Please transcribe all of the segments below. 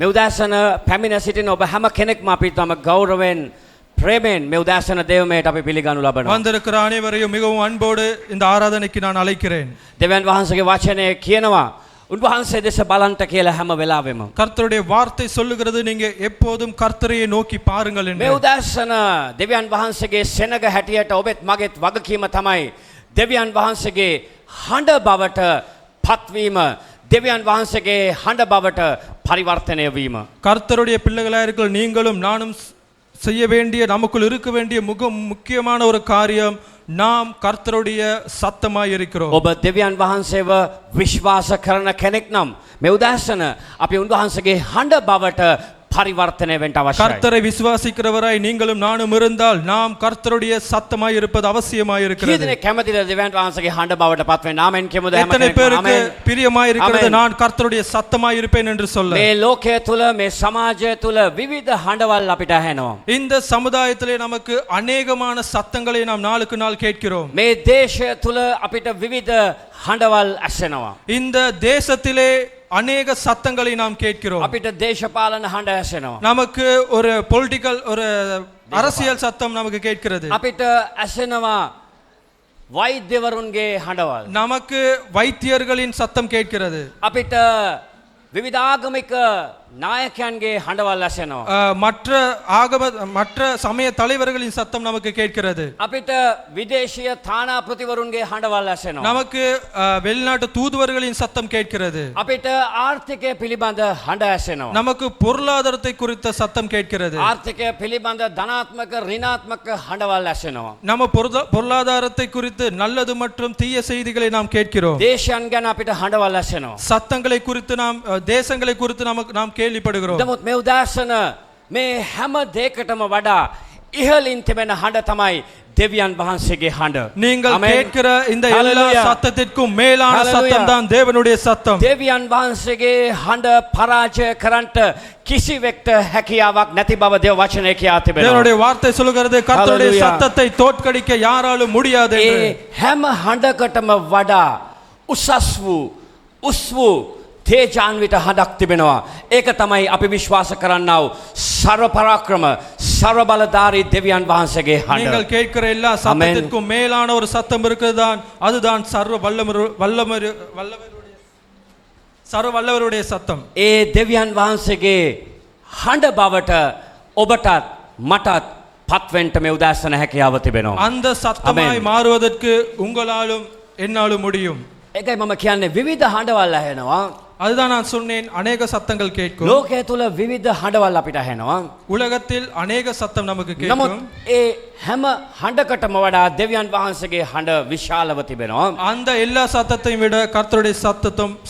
මේ උදෑසන පැමිණ සිටින ඔබ හැම කෙනෙක්ම අපි තම ගෞරවයෙන් பிரேமேன் මේ උදෑසන දේවමයට අපි පිළිගනු ලබනවා. வந்திருக்கிற அனைவரையும் மிகவும் அன்போடு இந்த ஆராதனைக்கு நான் அழைக்கிறேன். දෙවියන් වහන්සේගේ වචනය කියනවා උන්වහන්සේ දෙස බලන්ට කියලා හැම වෙලාවෙම. கர்த்தருடைய வார்த்தை சொல்லுகிறது நீங்க எப்போதும் கர்த்தரையே நோக்கி பாருங்கள் என்று. මේ උදෑසන දෙවියන් වහන්සේගේ සෙනග හැටියට ඔබත් මගෙත් වගකීම තමයි දෙවියන් වහන්සේගේ හඬ බවට පත්වීම. දෙවියන් වහන්සේගේ හඬ බවට පරිවර්තනය වීම. கர்த்தருடைய பிள்ளைகளாக இருக்கிற நீங்களும் நானும் செய்ய வேண்டிய நமக்குள் இருக்க வேண்டிய முக்கியமான ஒரு காரியம் நாம் கர்த்தருடைய சத்தமாய் இருக்கிறோம். ඔබ දෙවියන් වහන්සේව විශ්වාස කරන කෙනෙක් නම් මේ උදෑසන අපි උන්වහන්සේගේ හඬ බවට பரிவர்த்தனை வெண்ட அவசியம். கர்த்தரை விசுவாசிக்கிறவராய் நீங்களும் நானும் இருந்தால் நாம் கர்த்தருடைய சத்தமாய் இருப்பது அவசியமாய் இருக்கிறது. කීදෙනෙක් කැමතිද දෙවියන් වහන්සේගේ හඬ බවට පත් වෙන්න? ආමෙන් කියමුද? எத்தனை பேருக்கு பிரியமாய் இருக்கிறது நான் கர்த்தருடைய சத்தமாய் இருப்பேன் என்று சொல்ல? මේ ලෝකයේ තුල මේ සමාජය තුල විවිධ හඬවල් අපිට ඇහෙනවා. இந்த சமுதாயத்திலே நமக்கு अनेகமான சத்தங்களை நாம் நாளுக்கு நாள் கேட்கிறோம். මේ දේශය තුල අපිට විවිධ හඬවල් ඇසෙනවා. இந்த தேசத்திலே अनेक சத்தங்களை நாம் கேட்கிறோம். අපිට දේශපාලන හඬ ඇසෙනවා. நமக்கு ஒரு பொலிட்டிக்கல் ஒரு அரசியல் சத்தம் நமக்கு கேட்கிறது. අපිට ඇසෙනවා වෛද්‍යවරුන්ගේ හඬවල්. நமக்கு வைத்தியர்களின் சத்தம் கேட்கிறது. අපිට විවිධ ආගමික நாயකයන්ගේ හඬවල් ඇසෙනවා. மற்ற சமய தலைவர்களின் சத்தம் நமக்கு கேட்கிறது. අපිට විදේශීය තානාපතිවරුන්ගේ හඬවල් ඇසෙනවා. நமக்கு வெளிநாட்டு தூதுவர்களின் சத்தம் கேட்கிறது. අපිට ආර්ථිකය පිළිබඳ හඬ ඇසෙනවා. நமக்கு பொருளாதாரத்தை குறித்த சத்தம் கேட்கிறது. ආර්ථිකය පිළිබඳ ධනාත්මක ඍණාත්මක හඬවල් ඇසෙනවා. நம்ம பொருளாதாரத்தை குறித்து நல்லது மற்றும் தீய செய்திகளை நாம் கேட்கிறோம். දේශයන් ගැන අපිට හඬවල් ඇසෙනවා. சத்தங்களை குறித்து நாம் தேசங்களை குறித்து நாம் கேள்விப்படுகிறோம். නමුත් මේ උදාසන මේ හැම දෙයකටම වඩා ඉහළින් තිබෙන හඬ තමයි දෙවියන් වහන්සේගේ හඬ. நீங்கள் கேட்கிற இந்த எல்லா சத்தத்திற்கும் மேலான சத்தம் தான் தேவனுடைய சத்தம். දෙවියන් වහන්සේගේ හඬ පරාජය කරන්නට කිසිවෙක්ට හැකියාවක් නැති බව දේව වචනය කියා තිබෙනවා. தேவனுடைய வார்த்தை சொல்கிறது கர்த்தருடைய சத்தத்தை தோற்கடிக்க யாராலும் முடியாது என்று. ඒ හැම හඬකටම වඩා උස් වූ තේජාන්විත හඬක් තිබෙනවා. ඒක තමයි අපි විශ්වාස කරන්නා වූ ਸਰව පරාක්‍රම ਸਰව බලධාරී දෙවියන් වහන්සේගේ හඬ. நீங்கள் கேட்கிற எல்லா சத்தத்திற்கும் மேலான ஒரு சத்தம் இருக்குதான். அதுதான் சர்வ வல்லவருடைய சத்தம். ඒ දෙවියන් වහන්සේගේ හඬ බවට ඔබටත් මටත් පත්වෙන්න මේ උදෑසන හැකියාව තිබෙනවා. அந்த சத்தமாய் மாறுவதற்கு உங்களாலும் என்னாலும் முடியும். ඒකයි මම කියන්නේ විවිධ හඬවල් ඇහෙනවා. அதுதான் நான் சொன்னேன் अनेक சத்தங்கள் கேட்கும். ලෝකයේ තුල විවිධ හඬවල් අපිට ඇහෙනවා. உலகத்தில் अनेक சத்தம் நமக்கு கேட்கும். නමුත් ඒ හැම හඬකටම වඩා දෙවියන් වහන්සේගේ හඬ විශාලව තිබෙනවා. அந்த எல்லா சத்தத்தையும் விட கர்த்தருடைய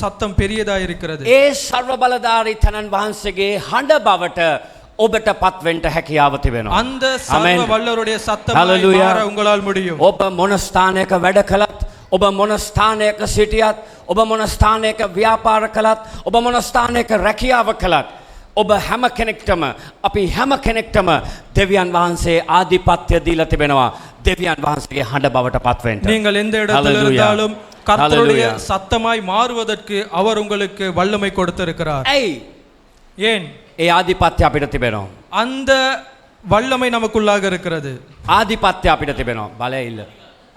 சத்தம் பெரியதா இருக்கிறது. ඒ ਸਰව බලධාරී තනන් වහන්සේගේ හඬ බවට ඔබට පත් වෙන්න හැකියාව තිබෙනවා. அந்த சர்வ வல்லவருடைய சத்தமாய் மாற உங்களால் முடியும். ඔබ මොන ස්ථානයක වැඩ කළත්, ඔබ මොන ස්ථානයක සිටියත්, ඔබ මොන ස්ථානයක ව්‍යාපාර කළත්, ඔබ මොන ස්ථානයක රැකියාව කළත්, ඔබ හැම කෙනෙක්ටම අපි හැම කෙනෙක්ටම දෙවියන් වහන්සේ ආධිපත්‍ය දීලා තිබෙනවා. දෙවියන් වහන්සේගේ හඬ බවට පත් වෙන්න. நீங்கள் எந்த இடத்தில் இருந்தாலும் கர்த்தருடைய சத்தமாய் மாறுவதற்கு அவர் உங்களுக்கு வல்லமை கொடுத்திருக்கிறார். ඇයි? ஏன்? ඒ ආධිපත්‍ය අපිට තිබෙනවා. அந்த வல்லமை நமக்குள்ளாக இருக்கிறது. ආධිපත්‍ය අපිට තිබෙනවා. බලය இல்ல.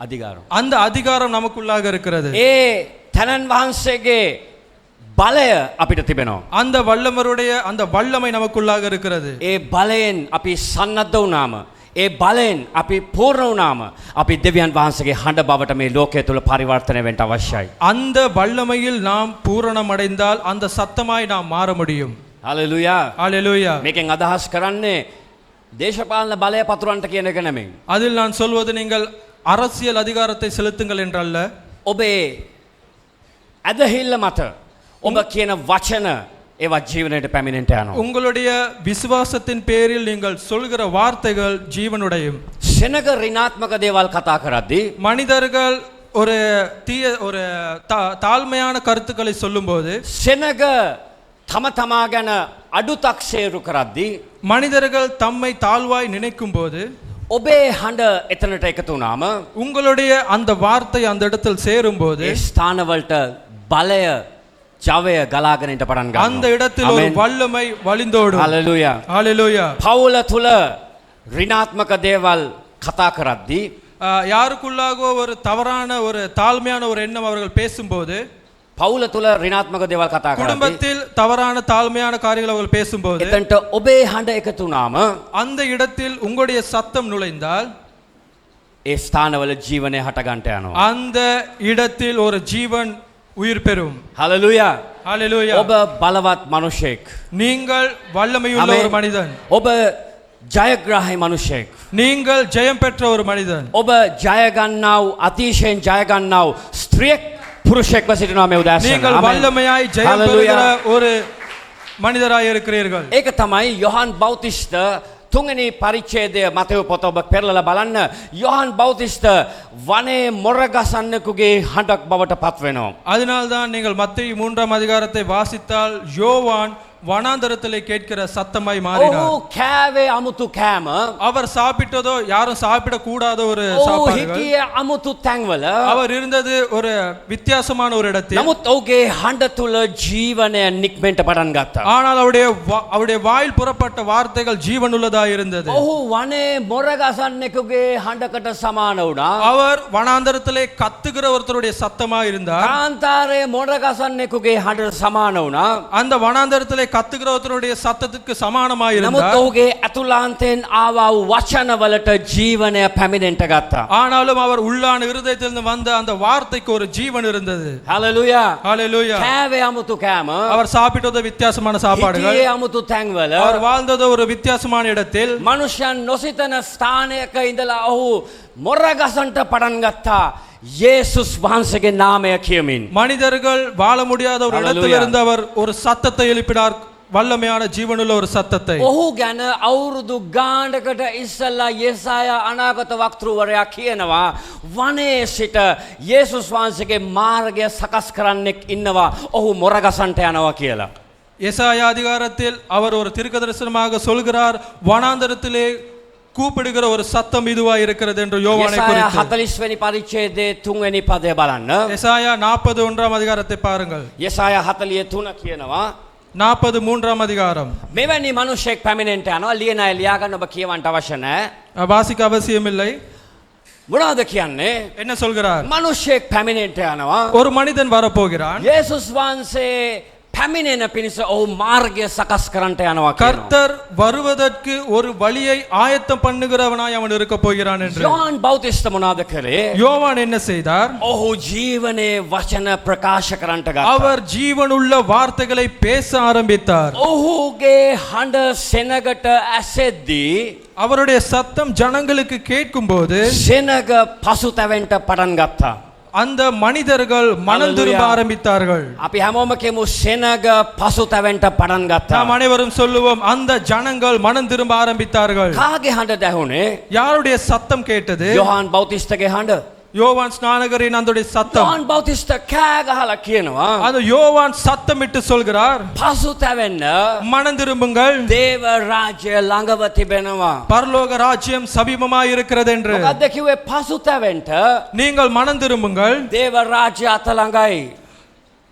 அதிகாரம். அந்த அதிகாரம் நமக்குள்ளாக இருக்கிறது. ඒ තනන් වහන්සේගේ බලය අපිට තිබෙනවා. அந்த வல்லவருடைய அந்த வல்லமை நமக்குள்ளாக இருக்கிறது. ඒ බලයෙන් අපි සන්නද්ධ වුණාම, ඒ බලයෙන් අපි පූර්ණ වුණාම අපි දෙවියන් වහන්සේගේ හඬ බවට මේ ලෝකයේ තුල පරිවර්තනය වෙන්න අවශ්‍යයි. அந்த வல்லமையில் நாம் பூரணம் அடைந்தால் அந்த சத்தமாய் நாம் மாற முடியும். හalleluya. ஹalleluya. මේකෙන් අදහස් කරන්නේ දේශපාලන බලය පතුරවන්නට කියන එක නෙමෙයි. அதில் நான் சொல்வது நீங்கள் அரசியல் அதிகாரத்தை செலுத்துங்கள் என்றல்ல. ඔබේ ඇදහිල්ල මත ඔබ කියන වචන ඒවා ජීවනයට පැමිණෙන්න යනවා. உங்களுடைய விசுவாசத்தின் பேரில் நீங்கள் சொல்கிற வார்த்தைகள் ஜீவனுடையும். සෙනග ඍණාත්මක දේවල් කතා කරද්දී மனிதர்கள் ஒரு தாழ்மையான கருத்துக்களை சொல்லும்போது, සෙනග තම තමා ගැන අඩුතක්සේරු කරද්දී, மனிதர்கள் தம்மை தாழ்வாய் நினைக்கும் போது, ඔබේ හඬ එතනට එකතු වුණාම, உங்களுடைய அந்த வார்த்தை அந்த இடத்தில் சேரும் போது, ඒ ස්ථානවලට බලය ජවය ගලාගෙන ඉන්න පටන් அந்த ගන්නවා. இடத்தில் ஒரு வல்லமை வழிந்தோடும். හalleluya. ஹalleluya. පවුල තුල ඍණාත්මක දේවල් කතා කරද්දී யாருக்குள்ளாக ஒரு தவறான ஒரு தாழ்மையான ஒரு எண்ணம் அவர்கள் பேசும்போது, පවුල තුල ඍණාත්මක දේවල් කතා කරද්දී குடும்பத்தில் தவறான தாழ்மையான காரியங்கள் அவர்கள் பேசும்போது, එතනට ඔබේ හඬ එකතු වුණාම அந்த இடத்தில் உங்களுடைய சத்தம் நுழைந்தால் ඒ ස්ථානවල ජීවනය හට ගන්නට යනවා. அந்த இடத்தில் ஒரு ஜீவன் உயிர் பெறும். හalleluya. ஹalleluya. ඔබ බලවත් මිනිසෙක්. நீங்கள் வல்லமையுள்ள ஒரு மனிதன். ඔබ ජයග්‍රාහී මිනිසෙක්. நீங்கள் ஜெயம் பெற்ற ஒரு மனிதன். ඔබ ජය ගන්නා වූ අතිශයින් ජය ගන්නා වූ ස්ත්‍රියෙක් පුරුෂයෙක්ව සිටිනවා මේ උදෑසන. நீங்கள் வல்லமையாய் ஜெயம் பெறுகிற ஒரு மனிதராய் இருக்கிறீர்கள். ඒක තමයි යොහන් බෞතිස්ත තුන්වෙනි පරිච්ඡේදය මතෙව් පොත ඔබ පෙරලලා බලන්න. යොහන් බෞතිස්ත වනේ මොර ගසන්නෙකුගේ හඬක් බවට පත් වෙනවා. அதனால்தான் நீங்கள் மத்தேயு 3ஆம் அதிகாரத்தை வாசித்தால் யோவான் வனாந்தரத்திலே கேட்கிற சத்தமாய் மாறினார். ඔහු කෑවේ අමුතු කෑම. அவர் சாப்பிட்டதோ யாரும் சாப்பிட கூடாத ஒரு ඔහු சாப்பாடுகள். හිටියේ අමුතු තැන්වල. அவர் இருந்தது ஒரு வித்தியாசமான ஒரு இடத்தில். නමුත් ඔහුගේ හඬ තුල ජීවනය නික්මෙන්ට පටන් ගත්තා. ஆனால் அவருடைய வாயில் புறப்பட்ட வார்த்தைகள் ஜீவனுள்ளதாய் இருந்தது. ඔහු වනේ මොර ගසන්නෙකුගේ හඬකට සමාන වුණා. அவர் வனாந்தரத்திலே கத்துகிற ஒருத்தருடைய சத்தமாய் இருந்தார். කාන්තාරයේ මොර ගසන්නෙකුගේ හඬට සමාන වුණා. அந்த வனாந்தரத்திலே கத்துகிற ஒருத்தருடைய சத்தத்துக்கு சமானமாய் නමුත් இருந்தார். ඔහුගේ ඇතුළාන්තයෙන් ආවා වූ වචනවලට ජීවනය පැමිණෙන්ට ගත්තා. ஆனாலும் அவர் உள்ளான இருதயத்திலிருந்து வந்த அந்த வார்த்தைக்கு ஒரு ஜீவன் இருந்தது. හalleluya. ஹalleluya. කෑවේ අමුතු කෑම. அவர் சாப்பிட்டது வித்தியாசமான சாப்பாடுகள். හිටියේ අමුතු තැන්වල. அவர் வாழ்ந்தது ஒரு வித்தியாசமான இடத்தில். මනුෂ්‍යයන් නොසිතන ස්ථානයක ඉඳලා ඔහු මොර ගසන්ට පටන් ගත්තා. යේසුස් වහන්සේගේ නාමය කියමින්. மனிதர்கள் வாழ முடியாத ஒரு இடத்தில் இருந்து அவர் ஒரு சத்தத்தை எழுப்பினார். வல்லமையான ஜீவனுள்ள ஒரு சத்தத்தை. ඔහු ගැන අවුරුදු ගානකට ඉස්සල්ලා යෙසායා අනාගත වක්තෘවරයා කියනවා වනේ සිට යේසුස් වහන්සේගේ මාර්ගය සකස් කරන්නෙක් ඉන්නවා. ඔහු මොර ගසන්ට යනවා කියලා. எசாயா அதிகாரத்தில் அவர் ஒரு தீர்க்கதரிசனமாக சொல்கிறார், வனாந்தரத்திலே கூப்பிடுகிற ஒரு சத்தம் இதுவாய் இருக்கிறது என்று யோவானை යෙසායා குறித்து. 40 වෙනි පරිච්ඡේදයේ 3 වෙනි පදය බලන්න. எசாயா 41ஆம் அதிகாரத்தை பாருங்கள். යෙසායා 43 කියනවා 43ஆம் அதிகாரம். මෙවැනි මිනිසෙක් පැමිණෙන්ට යනවා. ලියන අය ලියා ගන්න ඔබ කියවන්න අවශ්‍ය නැහැ. வாசிக்க அவசியமில்லை. මොනවද කියන්නේ? என்ன சொல்கிறார்? මිනිසෙක් පැමිණෙන්ට යනවා. ஒரு மனிதன் வரப்போகிறான். යේසුස් වහන්සේ පැමිණෙන පිණිස ඔහු මාර්ගය සකස් කරන්නට යනවා කියනවා. கர்த்தர் வருவதற்கு ஒரு வழியை ஆயத்தம் பண்ணுகிறவனாய் அவன் இருக்க போகிறான் என்று. යොහන් බෞතිස්ත මොනවද කළේ? யோவான் என்ன செய்தார்? ඔහු ජීවනයේ වචන ප්‍රකාශ කරන්නට ගත්තා. அவர் ஜீவனுள்ள வார்த்தைகளை பேச ஆரம்பித்தார். ඔහුගේ හඬ සෙනගට ඇසෙද්දී அவருடைய சத்தம் ஜனங்களுக்கு கேட்கும்போது සෙනග පසුතැවෙන්ට පටන් ගත්තා. அந்த மனிதர்கள் மனம் திரும்ப Hallelujah. ஆரம்பித்தார்கள். අපි හැමෝම කියමු සෙනග පසුතැවෙන්ට පටන් ගත්තා. நாம் அனைவரும் சொல்லுவோம், அந்த ஜனங்கள் மனம் திரும்ப ஆரம்பித்தார்கள். කාගේ හඬ ඇහුනේ? யாருடைய சத்தம் கேட்டது? යොහන් බෞතිස්තගේ හඬ. யோவான் ஸ்நானகரின் அந்த சத்தம். යොහන් බෞතිස්ත කෑ ගහලා කියනවා அந்த யோவான் சத்தமிட்டு சொல்கிறார், පසුතැවෙන්න மனம் திரும்புங்கள், දේව රාජ්‍ය ළඟව තිබෙනවා. பரலோக ராஜ்யம் சமீபமாய் இருக்கிறது என்று. මොකද්ද කිව්වේ? පසුතැවෙන්න நீங்கள் மனம் திரும்புங்கள், දේව රාජ්‍ය අත ළඟයි.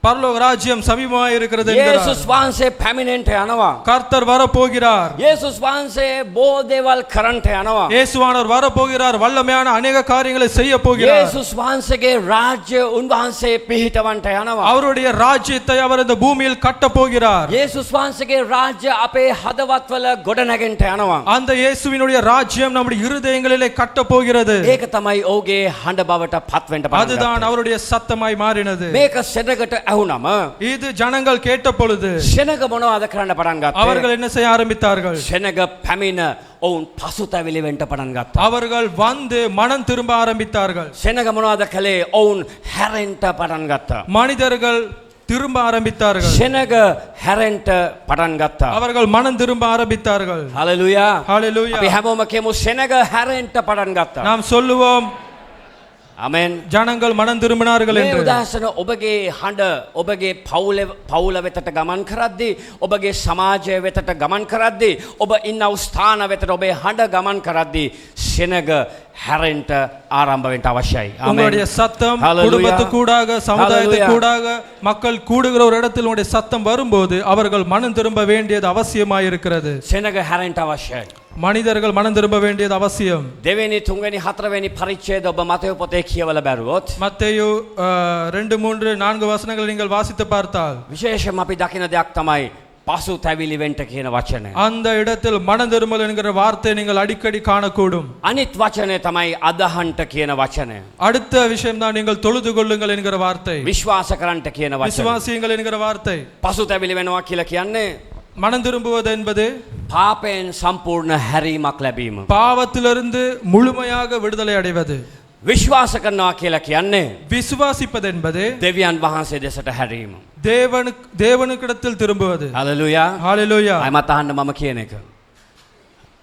பரலோக ராஜ்யம் சமீபமாய் இருக்கிறது என்கிறார். යේසුස් වහන්සේ පැමිණෙන්ට යනවා. கர்த்தர் வரப்போகிறார். යේසුස් වහන්සේ බොහෝ දේවල් කරන්නට යනවා. இயேசுவானவர் வரப்போகிறார். வல்லமையான அநேக காரியங்களை செய்ய போகிறார். යේසුස් වහන්සේගේ රාජ්‍ය උන්වහන්සේ පිහිටවන්නට යනවා. அவருடைய ராஜ்யத்தை அவர் இந்த பூமியில் கட்ட போகிறார். යේසුස් වහන්සේගේ රාජ්‍ය අපේ හදවත්වල ගොඩනැගෙන්නට යනවා. அந்த இயேசுவினுடைய ராஜ்யம் நம்முடைய இருதயங்களிலே கட்ட போகிறது. ඒක තමයි ඔහුගේ හඬ බවට පත් වෙන්න පටන් அதுதான் ගත්තේ. அவருடைய சத்தமாய் மாறினது. මේක සෙනගට ඇහුනම இது ஜனங்கள் கேட்ட பொழுது සෙනග මොනවද කරන්න පටන් ගත්තේ? அவர்கள் என்ன செய்ய ஆரம்பித்தார்கள்? සෙනග පැමිණ ඔවුන් පසුතැවිලි වෙන්න පටන් ගත්තා. அவர்கள் வந்து மனம் திரும்ப ஆரம்பித்தார்கள். සෙනග මොනවද කළේ? ඔවුන් හැරෙන්න පටන් ගත්තා. மனிதர்கள் திரும்ப ஆரம்பித்தார்கள். සෙනග හැරෙන්න පටන් ගත්තා. அவர்கள் மனம் திரும்ப ஆரம்பித்தார்கள். හalleluya. ஹalleluya. අපි හැමෝම කියමු සෙනග හැරෙන්න පටන් ගත්තා. நாம் சொல்லுவோம், ආමෙන්. ஜனங்கள் மனம் திரும்பினார்கள் මේ என்று. උදාසන ඔබගේ හඬ ඔබගේ පවුල වෙතට ගමන් කරද්දී, ඔබගේ සමාජය වෙතට ගමන් කරද්දී, ඔබ ඉන්න ස්ථාන වෙතට ඔබේ හඬ ගමන් කරද්දී සෙනග හැරෙන්ට ආරම්භ වෙන්න අවශ්‍යයි. உங்களுடைய சத்தம் Hallelujah. குடும்பத்துக்கூடாக சமுதாயத்துக்கு Hallelujah. கூடாக மக்கள் கூடுகிற ஒரு இடத்தில் உங்களுடைய சத்தம் வரும்போது அவர்கள் மனம் திரும்ப வேண்டியது அவசியமாய் இருக்கிறது. සෙනග හැරෙන්ට අවශ්‍යයි. மனிதர்கள் மனம் திரும்ப வேண்டியது அவசியம். දෙවෙනි තුන්වෙනි හතරවෙනි පරිච්ඡේද ඔබ මතෙව් පොතේ කියවලා බැලුවොත් மத்தேயு 2 3 4 வசனங்களை நீங்கள் வாசித்து பார்த்தால் විශේෂයෙන්ම අපි දකින දෙයක් තමයි පසු තැවිලි වෙන්ට කියන වචනය. அந்த இடத்தில் மனம் திரும்பல் என்கிற வார்த்தை நீங்கள் அடிக்கடி காணக்கூடும். අනිත් වචනය තමයි අදහන්ට කියන වචනය. அடுத்த விஷயம் தான் நீங்கள் தொழுது கொள்ளுங்கள் என்கிற வார்த்தை. විශ්වාස කරන්ට කියන වචනය. விசுவாசியுங்கள் என்கிற வார்த்தை. පසු තැවිලි වෙනවා කියලා කියන්නේ மனம் திரும்புவது என்பது පාපයෙන් සම්පූර්ණ හැරීමක් ලැබීම. பாவத்திலிருந்து முழுமையாக விடுதலை அடைவது. විශ්වාස කරනවා කියලා කියන්නේ விசுவாசிப்பது என்பது දෙවියන් වහන්සේ දෙසට හැරීම. தேவனுக்கிடத்தில் திரும்புவது. හලෙලූයා. ஹalleluya. අයමත් අහන්න මම කියන එක.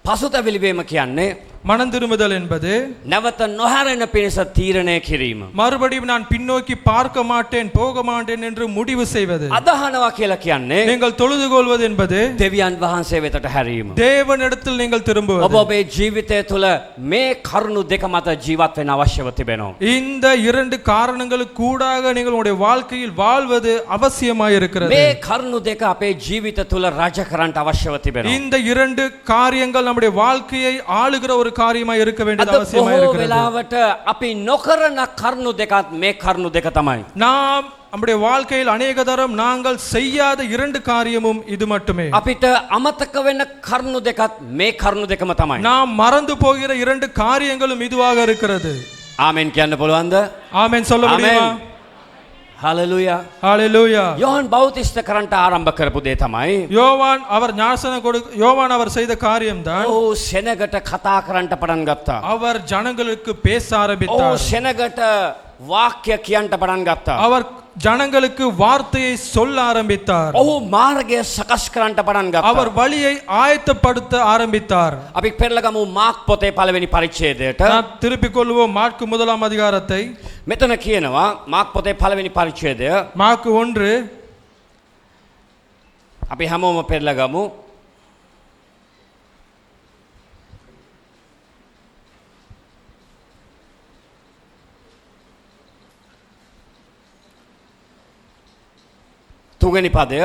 පසු තැවිලි වීම කියන්නේ மனம் திரும்புதல் என்பது නැවත නොහැරෙන පිණිස තීරණය කිරීම. மறுபடியும் நான் பின்னோக்கி பார்க்க மாட்டேன் போக மாட்டேன் என்று முடிவு செய்வது. අදහනවා කියලා කියන්නේ நீங்கள் தொழுது கொள்வது என்பது දෙවියන් වහන්සේ වෙතට හැරීම. தேவனிடத்தில் நீங்கள் ඔබ திரும்புவது. ඔබේ ජීවිතය තුළ මේ කරුණු දෙක මත ජීවත් වෙන්න අවශ්‍යව තිබෙනවා. இந்த இரண்டு காரணங்களுக்கு கூடாக நீங்கள் உங்களுடைய வாழ்க்கையில் வாழ்வது அவசியமாய் இருக்கிறது. මේ කරුණු දෙක අපේ ජීවිත තුළ රජ කරන්නට අවශ්‍යව තිබෙනවා. இந்த இரண்டு காரியங்கள் நம்முடைய வாழ்க்கையை ஆளுகிற ஒரு காரியமாய் இருக்க வேண்டியது අද அவசியமாய் බොහෝ இருக்கிறது. වෙලාවට අපි නොකරන කරුණු දෙකත් මේ කරුණු දෙක තමයි. நாம் நம்முடைய வாழ்க்கையில் அநேக தரம் நாங்கள் செய்யாத இரண்டு காரியமும் இது மட்டுமே. අපිට අමතක වෙන කරුණු දෙකත් මේ කරුණු දෙකම තමයි. நாம் மறந்து போகிற இரண்டு காரியங்களும் இதுவாக இருக்கிறது. ආමෙන් කියන්න පුළුවන්ද? ஆமென் சொல்ல முடியுமா? හලෙලූයා. ஹalleluya. යෝහන් බෞතිස්ත කරන්ට ආරම්භ කරපු දේ තමයි யோவான் அவர் செய்த காரியம்தான் ඔහු සෙනගට කතා කරන්ට පටන් ගත්තා. அவர் ஜனங்களுக்கு பேச ඔහු ஆரம்பித்தார். සෙනගට වාක්‍ය කියන්ට පටන් ගත්තා. அவர் ஜனங்களுக்கு வார்த்தையை சொல்ல ஆரம்பித்தார். ඔහු මාර්ගය සකස් කරන්ට පටන් ගත්තා. அவர் வழியை ஆயத்தப்படுத்த ஆரம்பித்தார். අපි පෙරලගමු මාක් පොතේ පළවෙනි පරිච්ඡේදයට. நாம் திருப்பிக் கொள்வோம் மாற்கு 1 அதிகாரத்தை. මෙතන කියනවා මාක් පොතේ පළවෙනි පරිච්ඡේදය. மாற்கு 1 අපි හැමෝම පෙරලගමු. තුන්වෙනි පදය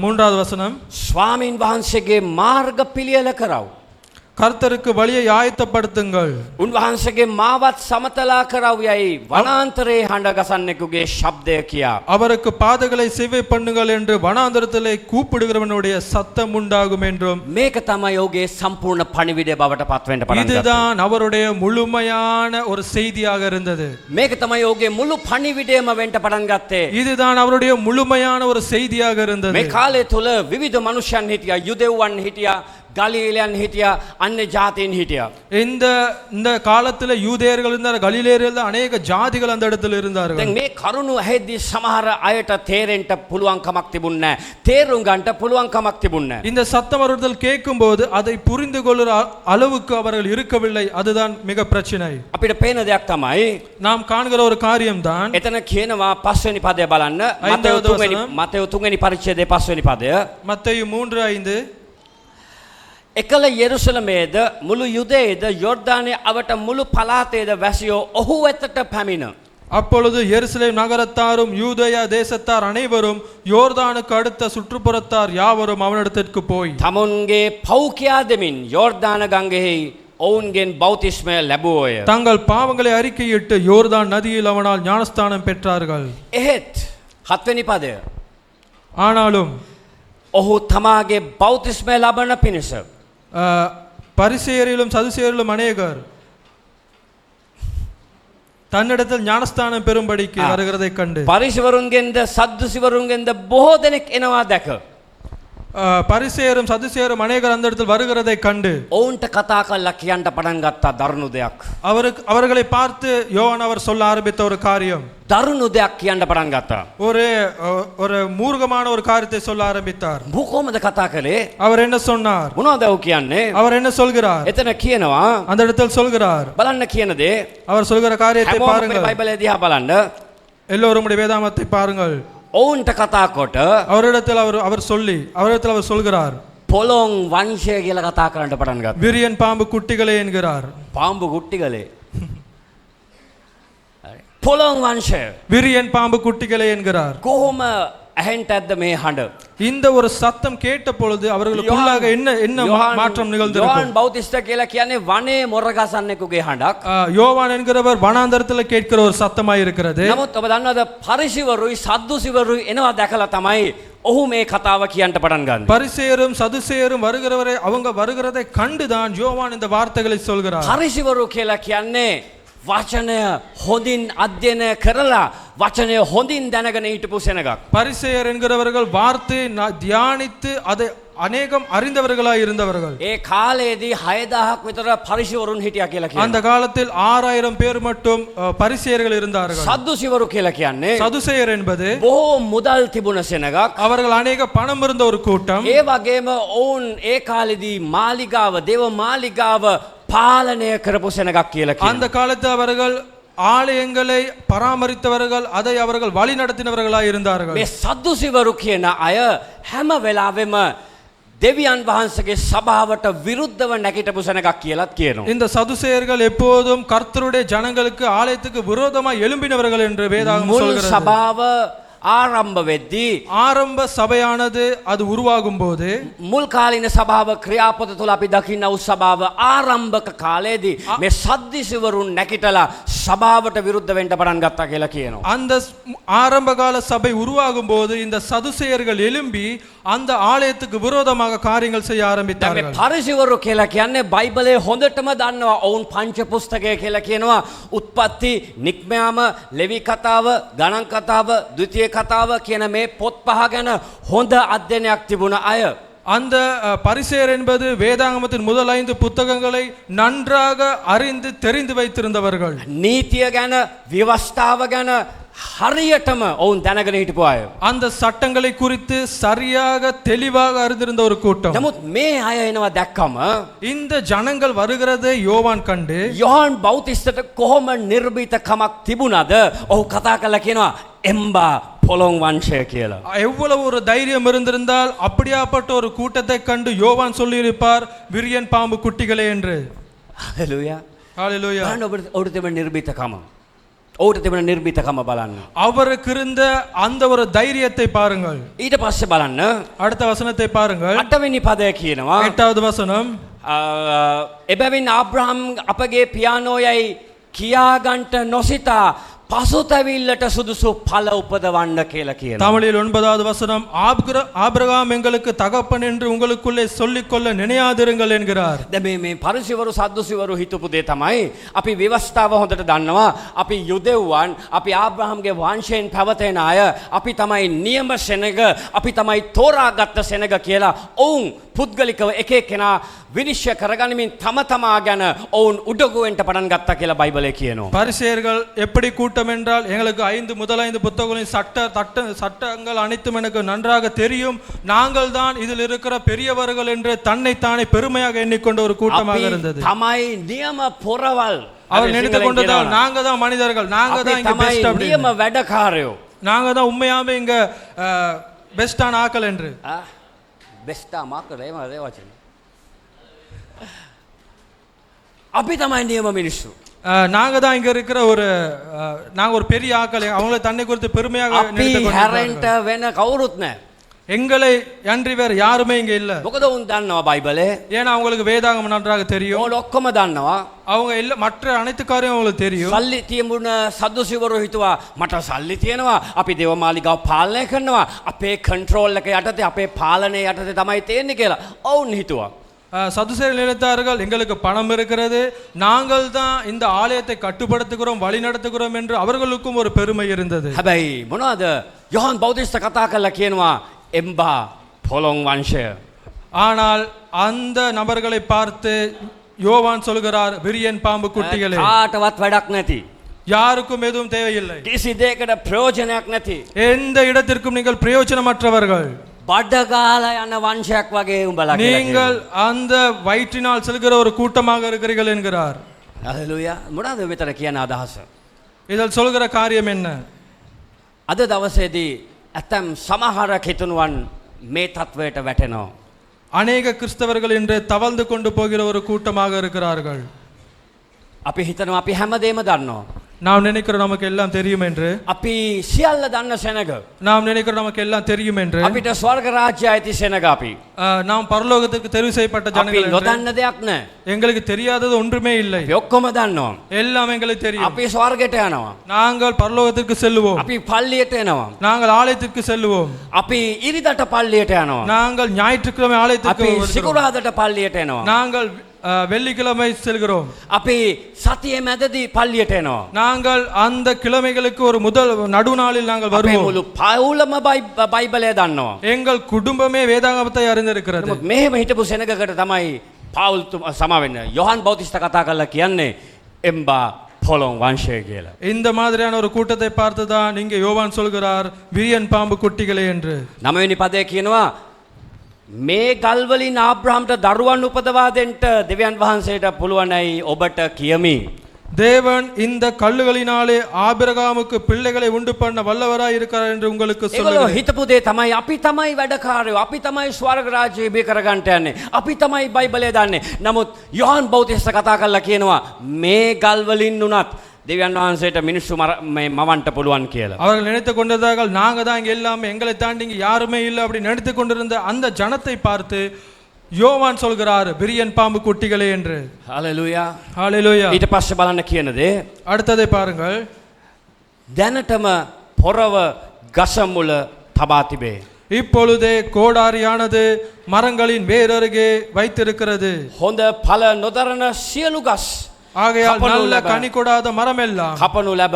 3வது வசனம். ස්වාමීන් වහන්සේගේ මාර්ග පිළියෙල කරව්. கர்த்தருக்கு வழியை ஆயத்தப்படுத்துங்கள். උන්වහන්සේගේ මාවත් සමතලා කරව් යයි වනාන්තරේ හඬ ගසන්නෙකුගේ ශබ්දය කියා. அவருக்கு பாதைகளை செவ்வை பண்ணுங்கள் என்று வனாந்தரத்திலே கூப்பிடுகிறவனுடைய சத்தம் உண்டாகும் என்றும். මේක තමයි ඔහුගේ සම්පූර්ණ පණිවිඩය බවට පත්වෙන්න පටන් ගත්තේ. இதுதான் அவருடைய முழுமையான ஒரு செய்தியாக இருந்தது. මේක තමයි ඔහුගේ මුළු පණිවිඩයම වෙන්න පටන් ගත්තේ. இதுதான் அவருடைய முழுமையான ஒரு செய்தியாக இருந்தது. මේ කාලය තුල විවිධ මනුෂ්‍යයන් හිටියා, යුදෙව්වන් හිටියා, ගලීලයන් හිටියා, අන්‍ය ජාතීන් හිටියා. இந்த காலத்துல யூதேயர்கள் இருந்தார், கலிலேயர்கள், அநேக ஜாதிகள் அந்த இடத்துல இருந்தார்கள். දැන් මේ කරුණු ඇහෙද්දී සමහර අයට තේරෙන්න පුළුවන් කමක් තිබුණේ නැහැ. තේරුම් ගන්නට පුළුවන් කමක් තිබුණේ නැහැ. இந்த சத்தம் அவர்கள் கேட்கும்போது அதை புரிந்து கொள்ளுற அளவுக்கு அவர்கள் இருக்கவில்லை. அதுதான் மிக பிரச்சனை. අපිට පේන දෙයක් තමයි நாம் காண்கிற ஒரு காரியம்தான். එතන කියනවා පස්වෙනි පදය බලන්න. මතෙව් 3 පරිච්ඡේදයේ පස්වෙනි පදය. மத்தேயு 3:5 එකල යෙරුසලමේද මුළු යුදේද යෝර්දානයේ අවට මුළු පළාතේද වැසියෝ ඔහු වෙතට පැමිණ. அப்பொழுது எருசலேம் நகரத்தாரும் யூதேயா தேசத்தார் அனைவரும் யோர்தானுக்கு அடுத்த சுற்றுப்புறத்தார் யாவரும் அவனிடத்திற்கு போய் තමුන්ගේ පව් කියා දෙමින් යෝර්දාන ගංගෙහි ඔවුන්ගෙන් බෞතිස්මය ලැබුවෝය. தங்கள் பாவங்களை அறிக்கையிட்டு யோர்தான் நதியில் அவனால் ஞானஸ்தானம் பெற்றார்கள். එහෙත් හත්වෙනි පදය. ஆனாலும் ඔහු තමාගේ බෞතිස්මය ලබන පිණිස பரிசேயரிலும் சதுசேயரிலும் அநேகர் தன்னிடத்தில் ஞானஸ்தானம் பெறும்படிக்கு வருகிறதை கண்டு පරිසවරුන්ගෙන්ද සද්දුසිවරුන්ගෙන්ද බොහෝ දෙනෙක් එනවා දැක. பரிசேயரும் சதுசேயரும் அநேகர் அந்த இடத்தில் வருகிறதை கண்டு ඔවුන්ට කතා කරලා කියන්න පටන් ගත්තා දරුණු දෙයක්. அவர்களை பார்த்து யோவான் அவர் சொல்ல ஆரம்பித்த ஒரு காரியம், දරුණු දෙයක් කියන්න පටන් ගත්තා. ஒரு மூர்க்கமான ஒரு காரியத்தை சொல்ல ஆரம்பித்தார். මොහු කොහොමද කතා කළේ? அவர் என்ன சொன்னார்? මොනවද ඔහු කියන්නේ? அவர் என்ன சொல்கிறார்? එතන කියනවා அந்த இடத்தில் சொல்கிறார். බලන්න කියන දේ அவர் சொல்கிற காரியத்தை හැමෝම பாருங்கள். බයිබලය දිහා බලන්න. எல்லோரும் உடைய வேதாமத்தை பாருங்கள். ඔවුන්ට කතා කොට அவரிடத்தில் அவர் சொல்கிறார். පොළොන් වංශය කියලා කතා කරන්න පටන් ගත්තා. விரியன் பாம்பு குட்டிகளே என்கிறார். පාම්බු කුට්ටිගලේ. හරි. පොළොන් වංශය. விரியன் பாம்பு குட்டிகளே என்கிறார். කොහොම ඇහෙන්ට ඇද්ද මේ හඬ? இந்த ஒரு சத்தம் கேட்ட பொழுது அவர்களுக்குள்ளாக என்ன என்ன மாற்றம் நிகழ்ந்திருக்கும்? யோவான் பௌத்திஸ்த කියලා කියන්නේ වනේ මොර ගසන්නෙකුගේ හඬක්. யோவான் என்கிறவர் வனாந்தரத்தில் கேட்கிற ஒரு சத்தமாய் இருக்கிறது. නමුත් ඔබ දන්නවද පරිසෙවරුයි සද්දුසිවරුයි එනවා දැකලා තමයි ඔහු මේ කතාව කියන්න පටන් ගන්නේ. பரிசேயரும் சதுசேயரும் வருகிறவரை அவங்க வருகிறதை கண்டுதான் யோவான் இந்த வார்த்தைகளை சொல்கிறார். පරිසෙවරු කියලා කියන්නේ වචනය හොඳින් අධ්‍යයනය කරලා වචනය හොඳින් දැනගෙන හිටපු සෙනගක්. பரிசேயர் என்கிறவர்கள் வார்த்தை தியானித்து அதை அநேகம் அறிந்தவர்களாய் இருந்தவர்கள். ඒ කාලේදී 6000ක් විතර පරිසෙවරුන් හිටියා කියලා කියනවා. அந்த காலத்தில் 6000 பேர் மட்டும் பரிசேயர்கள் இருந்தார்கள். සද්දුසිවරු කියලා කියන්නේ சதுசேயர் என்பது බොහෝ මුදල් තිබුණ සෙනගක්. அவர்கள் அநேக பணம் இருந்த ஒரு கூட்டம். ඒ වගේම ඔවුන් ඒ කාලේදී මාලිගාව දේව මාලිගාව පාලනය කරපු සෙනගක් කියලා කියනවා. அந்த காலத்தில் அவர்கள் ஆலயங்களை பராமரித்தவர்கள், அதை அவர்கள் வழி நடத்தினவர்களாய் இருந்தார்கள். මේ සද්දුසිවරු කියන අය හැම වෙලාවෙම දෙවියන් වහන්සේගේ සභාවට විරුද්ධව නැගිටපු සෙනගක් කියලාත් කියනවා. இந்த சதுசேயர்கள் எப்போதும் கர்த்தருடைய ஜனங்களுக்கு ஆலயத்துக்கு விரோதமாய் எழும்பினவர்கள் என்று வேதாகமம் මුල් சொல்கிறது. සභාව ආරම්භ වෙද්දී ஆரம்ப சபையானது அது உருவாகும் போது මුල් කාලින සභාව ක්‍රියාපොත තුළ අපි දකින්න වූ සභාව ආරම්භක කාලයේදී මේ සද්දිසිවරුන් නැගිටලා සභාවට විරුද්ධ වෙන්න පටන් ගත්තා කියලා කියනවා. அந்த ஆரம்ப கால சபை உருவாகும் போது இந்த சதுசேயர்கள் எழும்பி அந்த ஆலயத்துக்கு விரோதமாக காரியங்கள் செய்ய දැන් මේ ஆரம்பித்தார்கள். පරිසෙවරු කියලා කියන්නේ බයිබලයේ හොඳටම දන්නවා. ඔවුන් පංච පුස්තකය කියලා කියනවා. උත්පත්ති, නික්මයාම, ලෙවි කතාව, ගණන් කතාව, ද්විතීය කතාව කියන මේ පොත් පහ ගැන හොඳ අධ්‍යයනයක් තිබුණ අය. அந்த பரிசேயர் என்பது வேதாகமத்தின் முதல் 5 புத்தகங்களை நன்றாக அறிந்து தெரிந்து வைத்திருந்தவர்கள். නීතිය ගැන, ව්‍යවස්ථාව ගැන හරියටම ඔවුන් දැනගෙන හිටපු අය. அந்த சட்டங்களை குறித்து சரியாக தெளிவாக அறிந்திருந்த ஒரு கூட்டம். නමුත් මේ අය එනවා දැක්කම இந்த ஜனங்கள் வருகிறதை யோவான் கண்டு යොහන් බෞතිස්තට කොහොම නිර්භීතකමක් තිබුණද ඔහු කතා කළා කියනවා එම්බා පොළොන් වංශය කියලා. எவ்வளவு ஒரு தைரியம் இருந்திருந்தால் அப்படியாப்பட்ட ஒரு கூட்டத்தை கண்டு யோவான் சொல்லியிருப்பார் விரியன் பாம்பு குட்டிகளே என்று. හලෙලූයා. ஹalleluya. බලන්න ඔබට තිබෙන නිර්භීතකම. ඔහුට තිබෙන නිර්භීතකම බලන්න. அவருக்கு இருந்த அந்த ஒரு தைரியத்தை பாருங்கள். ඊට පස්සේ බලන්න அடுத்த வசனத்தை பாருங்கள். 8වෙනි පදය කියනවා 8வது வசனம். එබැවින් ආබ්‍රහම් අපගේ පියානෝයයි කියාගන්ට නොසිතා පසුතැවිල්ලට සුදුසු ඵල උපදවන්න කියලා කියනවා. தமிழில் 9வது வசனம், ஆபிரகாம் எங்களுக்கு தகப்பன் என்று உங்களுக்குள்ளே சொல்லிக்கொள்ள நினையாதிருங்கள் என்கிறார். දැන් මේ පරිසෙවරු සද්දුසිවරු හිතපු දේ තමයි අපි ව්‍යවස්ථාව හොඳට දන්නවා. අපි යුදෙව්වන්, අපි ආබ්‍රහම්ගේ වංශයෙන් පැවතෙන අය, අපි තමයි නියම සෙනග, අපි තමයි තෝරාගත්ත සෙනග කියලා ඔවුන් පුද්ගලිකව එක එක්කෙනා විනිශ්චය කරගනිමින් තම තමා ගැන ඔවුන් උඩගුවෙන්ට පටන් ගත්තා කියලා බයිබලයේ කියනවා. பரிசேயர்கள் எப்படி கூட்டம் என்றால், எங்களுக்கு 5 முதல் 5 புத்தகங்களின் சட்டங்கள் அனைத்தும் எனக்கு நன்றாக தெரியும், நாங்கள் தான் இதில் இருக்கிற பெரியவர்கள் என்று தன்னைத்தானே பெருமையாக எண்ணிக்கொண்ட ஒரு கூட்டமாக இருந்தது. තමයි නියම පොරවල්. அவர் நினைத்து கொண்டதால் நாங்க தான் மனிதர்கள், நாங்க தான் இங்க பெஸ்ட் அப்படி, නියම වැඩකාරයෝ, நாங்க தான் உண்மையாவே இங்க பெஸ்டான ஆக்கள் என்று. බෙස්ටා මාකල එහෙම ඒ වචනේ. අපි තමයි නියම මිනිස්සු. நாங்க தான் இங்க இருக்கிற ஒரு நாங்க ஒரு பெரிய ஆக்கள், அவங்களை தன்னை குறித்து பெருமையாக අපි நினைத்துக் හැරෙන්ට கொண்டிருக்கிறார்கள். වෙන කවුරුත් නැහැ. எங்களை அன்றி வேற யாருமே இங்க இல்ல. මොකද උන් දන්නවා බයිබලේ. ஏன்னா அவங்களுக்கு வேதாகமம் நன்றாக தெரியும். ඕන ඔක්කොම දන්නවා. அவங்க இல்ல மற்ற அனைத்து காரியம் அவங்களுக்கு தெரியும். සල්ලි තියමුණ සද්දුසිවරු හිතුවා මට සල්ලි තියෙනවා, අපි දේවමාලිගාව පාලනය කරනවා, අපේ කන්ට්‍රෝල් එක යටතේ, අපේ පාලනය යටතේ තමයි තියෙන්නේ කියලා ඔවුන් හිතුවා. சதுசேயர்கள் நினைத்தார்கள், எங்களுக்கு பணம் இருக்கிறது, நாங்கள் தான் இந்த ஆலயத்தை கட்டுப்படுத்துகிறோம், வழி நடத்துகிறோம் என்று அவர்களுக்கும் ஒரு பெருமை இருந்தது. හැබැයි මොනවද යොහන් බෞතිස්ත කතා කරලා කියනවා එම්බා පොළොන් වංශය. ஆனால் அந்த நபர்களை பார்த்து யோவான் சொல்கிறார், விரியன் பாம்பு குட்டிகளே, කාටවත් වැඩක් නැති, யாருக்கும் எதுவும் தேவையில்லை, කිසි දෙයකට ප්‍රයෝජනයක් නැති, எந்த இடத்திற்கும் நீங்கள் பிரயோஜனமற்றவர்கள், බඩගාලා යන වංශයක් වගේ උඹලා කියලා நீங்கள் அந்த வயிற்றினால் செல்கிற ஒரு கூட்டமாக இருக்கிறீர்கள் என்கிறார். හලෙලූයා. මොනවද මෙතන කියන අදහස? இதில் சொல்கிற காரியம் என்ன? අද දවසේදී ඇතම් සමහර කෙතුණුවන් මේ තත්වයට වැටෙනවා. அநேக கிறிஸ்தவர்கள் இன்று தவழ்ந்து கொண்டு போகிற ஒரு கூட்டமாக இருக்கிறார்கள். අපි හිතනවා අපි හැමදේම දන්නවා. நாம் நினைக்கிறோம் நமக்கு எல்லாம் தெரியும் என்று. අපි සියල්ල දන්න සෙනග. நாம் நினைக்கிறோம் நமக்கு எல்லாம் தெரியும் என்று. අපිට ස්වර්ග රාජ්‍යය ඇති සෙනග අපි. நாம் பரலோகத்துக்கு தெரிவு செய்யப்பட்ட අපි ஜனங்கள் என்று. නොදන්න දෙයක් නැහැ. எங்களுக்கு தெரியாதது ஒன்றுமே இல்லை. අපි ඔක්කොම දන්නවා. எல்லாம் எங்களுக்கு தெரியும். අපි ස්වර්ගයට යනවා. நாங்கள் பரலோகத்திற்கு செல்லுவோம். අපි පල්ලියට එනවා. நாங்கள் ஆலயத்திற்கு செல்லுவோம். අපි ඉරිදට පල්ලියට යනවා. நாங்கள் ஞாயிற்றுக்கிழமை ஆலயத்திற்கு අපි வருகிறோம். සිකුරාදට පල්ලියට එනවා. நாங்கள் வெள்ளிக்கிழமை செல்கிறோம். අපි සතියේ මැදදී පල්ලියට එනවා. நாங்கள் அந்த கிழமைகளுக்கு ஒரு முதல் நடுநாளில் நாங்கள் අපේ வருவோம். මුළු පවුලම බයිබලය දන්නවා. எங்கள் குடும்பமே வேதாகமத்தை அறிந்திருக்கிறது. නමුත් මෙහෙම හිටපු සෙනගකට තමයි පාවුල් සමා වෙන්නේ. යොහන් බෞතිස්ත කතා කරලා කියන්නේ එම්බා පොළොන් වංශය කියලා. இந்த மாதிரியான ஒரு கூட்டத்தை பார்த்து தான் இங்கே யோவான் சொல்கிறார் விரியன் பாம்பு குட்டிகளே என்று. 9 වෙනි පදයේ කියනවා මේ ගල් වලින් ආබ්‍රහම්ට දරුවන් උපදවා දෙන්න දෙවියන් වහන්සේට පුළුවන්යි ඔබට කියමි. தேவன் இந்த கல்லுகளினாலே ஆபிரகாமுக்கு பிள்ளைகளை உண்டு பண்ண வல்லவராய் இருக்கிறார் என்று உங்களுக்கு ඒගොල්ලෝ சொல்லுகிறேன். හිතපු දේ තමයි අපි තමයි වැඩකාරයෝ අපි තමයි ස්වර්ග රාජ්‍යය බිහි කරගන්න යන්නේ. අපි තමයි බයිබලය දන්නේ. නමුත් යොහන් බෞතිස්ත කතා කරලා කියනවා මේ ගල් වලින් උනත් දෙවියන් වහන්සේට මිනිස්සු මවන්න පුළුවන් කියලා. அவர்கள் நினைத்து கொண்டதார்கள் நாங்க தான் இங்க எல்லாமே எங்களை தாண்டி இங்க யாருமே இல்லை அப்படி நினைத்து கொண்டிருந்த அந்த ஜனத்தை பார்த்து யோவான் சொல்கிறார் விரியன் பாம்பு குட்டிகளே என்று. හලෙලූයා. ஹalleluya. ඊට පස්සේ බලන්න කියන දේ அடுத்ததை பாருங்கள். දැනටම පොරව ගස මුල තබා තිබේ. இப்பொழுதே கோடாரியானது மரங்களின் வேரருகே வைத்திருக்கிறது. හොඳ ඵල නොදරන සියලු ගස් ஆகையால் கப்பனு நல்ல லப. கனி கொடாத மரம் எல்லாம் කපනු ලැබ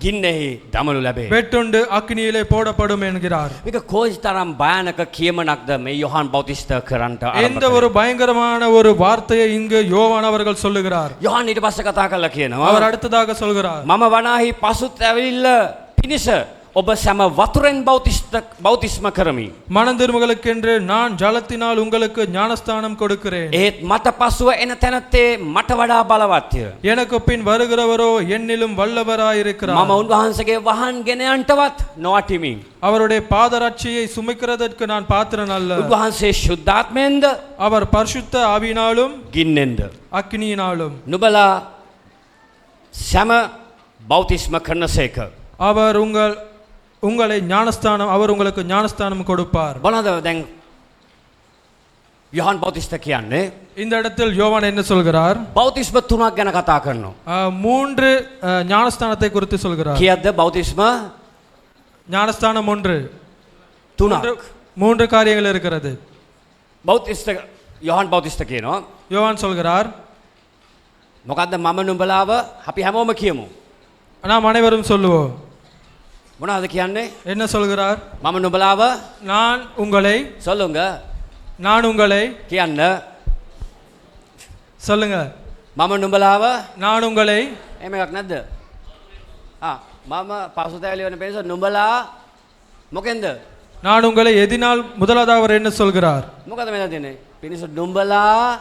ගින්නෙහි දමනු ලැබේ. வெட்டுண்டு அக்னியிலே போடப்படும் என்கிறார். මේක කෝජි තරම් භයානක කියමනක්ද මේ යොහන් බෞතිස්ත කරන්ට எந்த ஒரு பயங்கரமான ஒரு வார்த்தையை இங்கு யோவான் அவர்கள் சொல்லுகிறார். යොහන් ඊට පස්සේ කතා කරලා කියනවා அவர் அடுத்ததாக சொல்கிறார் මම වනාහි පසුත් ඇවිල්ල පිණිස ඔබ සැම වතුරෙන් බෞතිස්ම කරමි. மனந்திருமகளுக்கென்று நான் ஜலத்தினால் உங்களுக்கு ஞானஸ்தானம் கொடுக்கிறேன். ඒත් මට පසුව එන තැනත්තේ මට වඩා බලවත්ය. எனக்கு பின் வருகிறவரோ என்னிலும் வல்லவராயிருக்கிறார். මම උන්වහන්සේගේ වහන් ගෙන යන්නටවත් නොවටිමි. அவருடைய பாதரட்சியை சுமக்கிறதற்கு நான் பாத்திரன் அல்ல. උන්වහන්සේ ශුද්ධාත්මයෙන්ද அவர் பரிசுத்த ஆவியினாலும் ගින්නෙන්ද அக்னியினாலும் නුබලා සැම බෞතිස්ම කරනසේක. அவர் உங்களை ஞானஸ்தானம் அவர் உங்களுக்கு ஞானஸ்தானம் கொடுப்பார். බලද දැන් යොහන් බෞතිස්ත කියන්නේ இந்த இடத்தில் யோவான் என்ன சொல்கிறார்? බෞතිස්ම තුනක් ගැන කතා කරනවා. மூன்று ஞானஸ்தானத்தை குறித்து சொல்கிறார். කියද්ද බෞතිස්ම ஞானஸ்தானம் ஒன்று තුනක්. மூன்று காரியங்கள் இருக்கிறது. බෞතිස්ත යොහන් බෞතිස්ත කියනවා யோவான் சொல்கிறார் මොකද්ද මම නුඹලාව අපි හැමෝම කියමු. நாம் அனைவரும் சொல்லுவோம். මොනවද කියන්නේ? என்ன சொல்கிறார்? මම නුඹලාව நான் உங்களை சொல்லுங்க කියන්න சொல்லுங்க. මම නුඹලාව நான் உங்களை එහෙම එකක් නැද්ද? මම පසුතැවිලි වෙන පිරිස නුඹලා මොකෙන්ද? நான் உங்களை எதினால் முதலாவது அவர் என்ன சொல்கிறார்? මොකද මෙතන තියෙන්නේ? පිරිස නුඹලා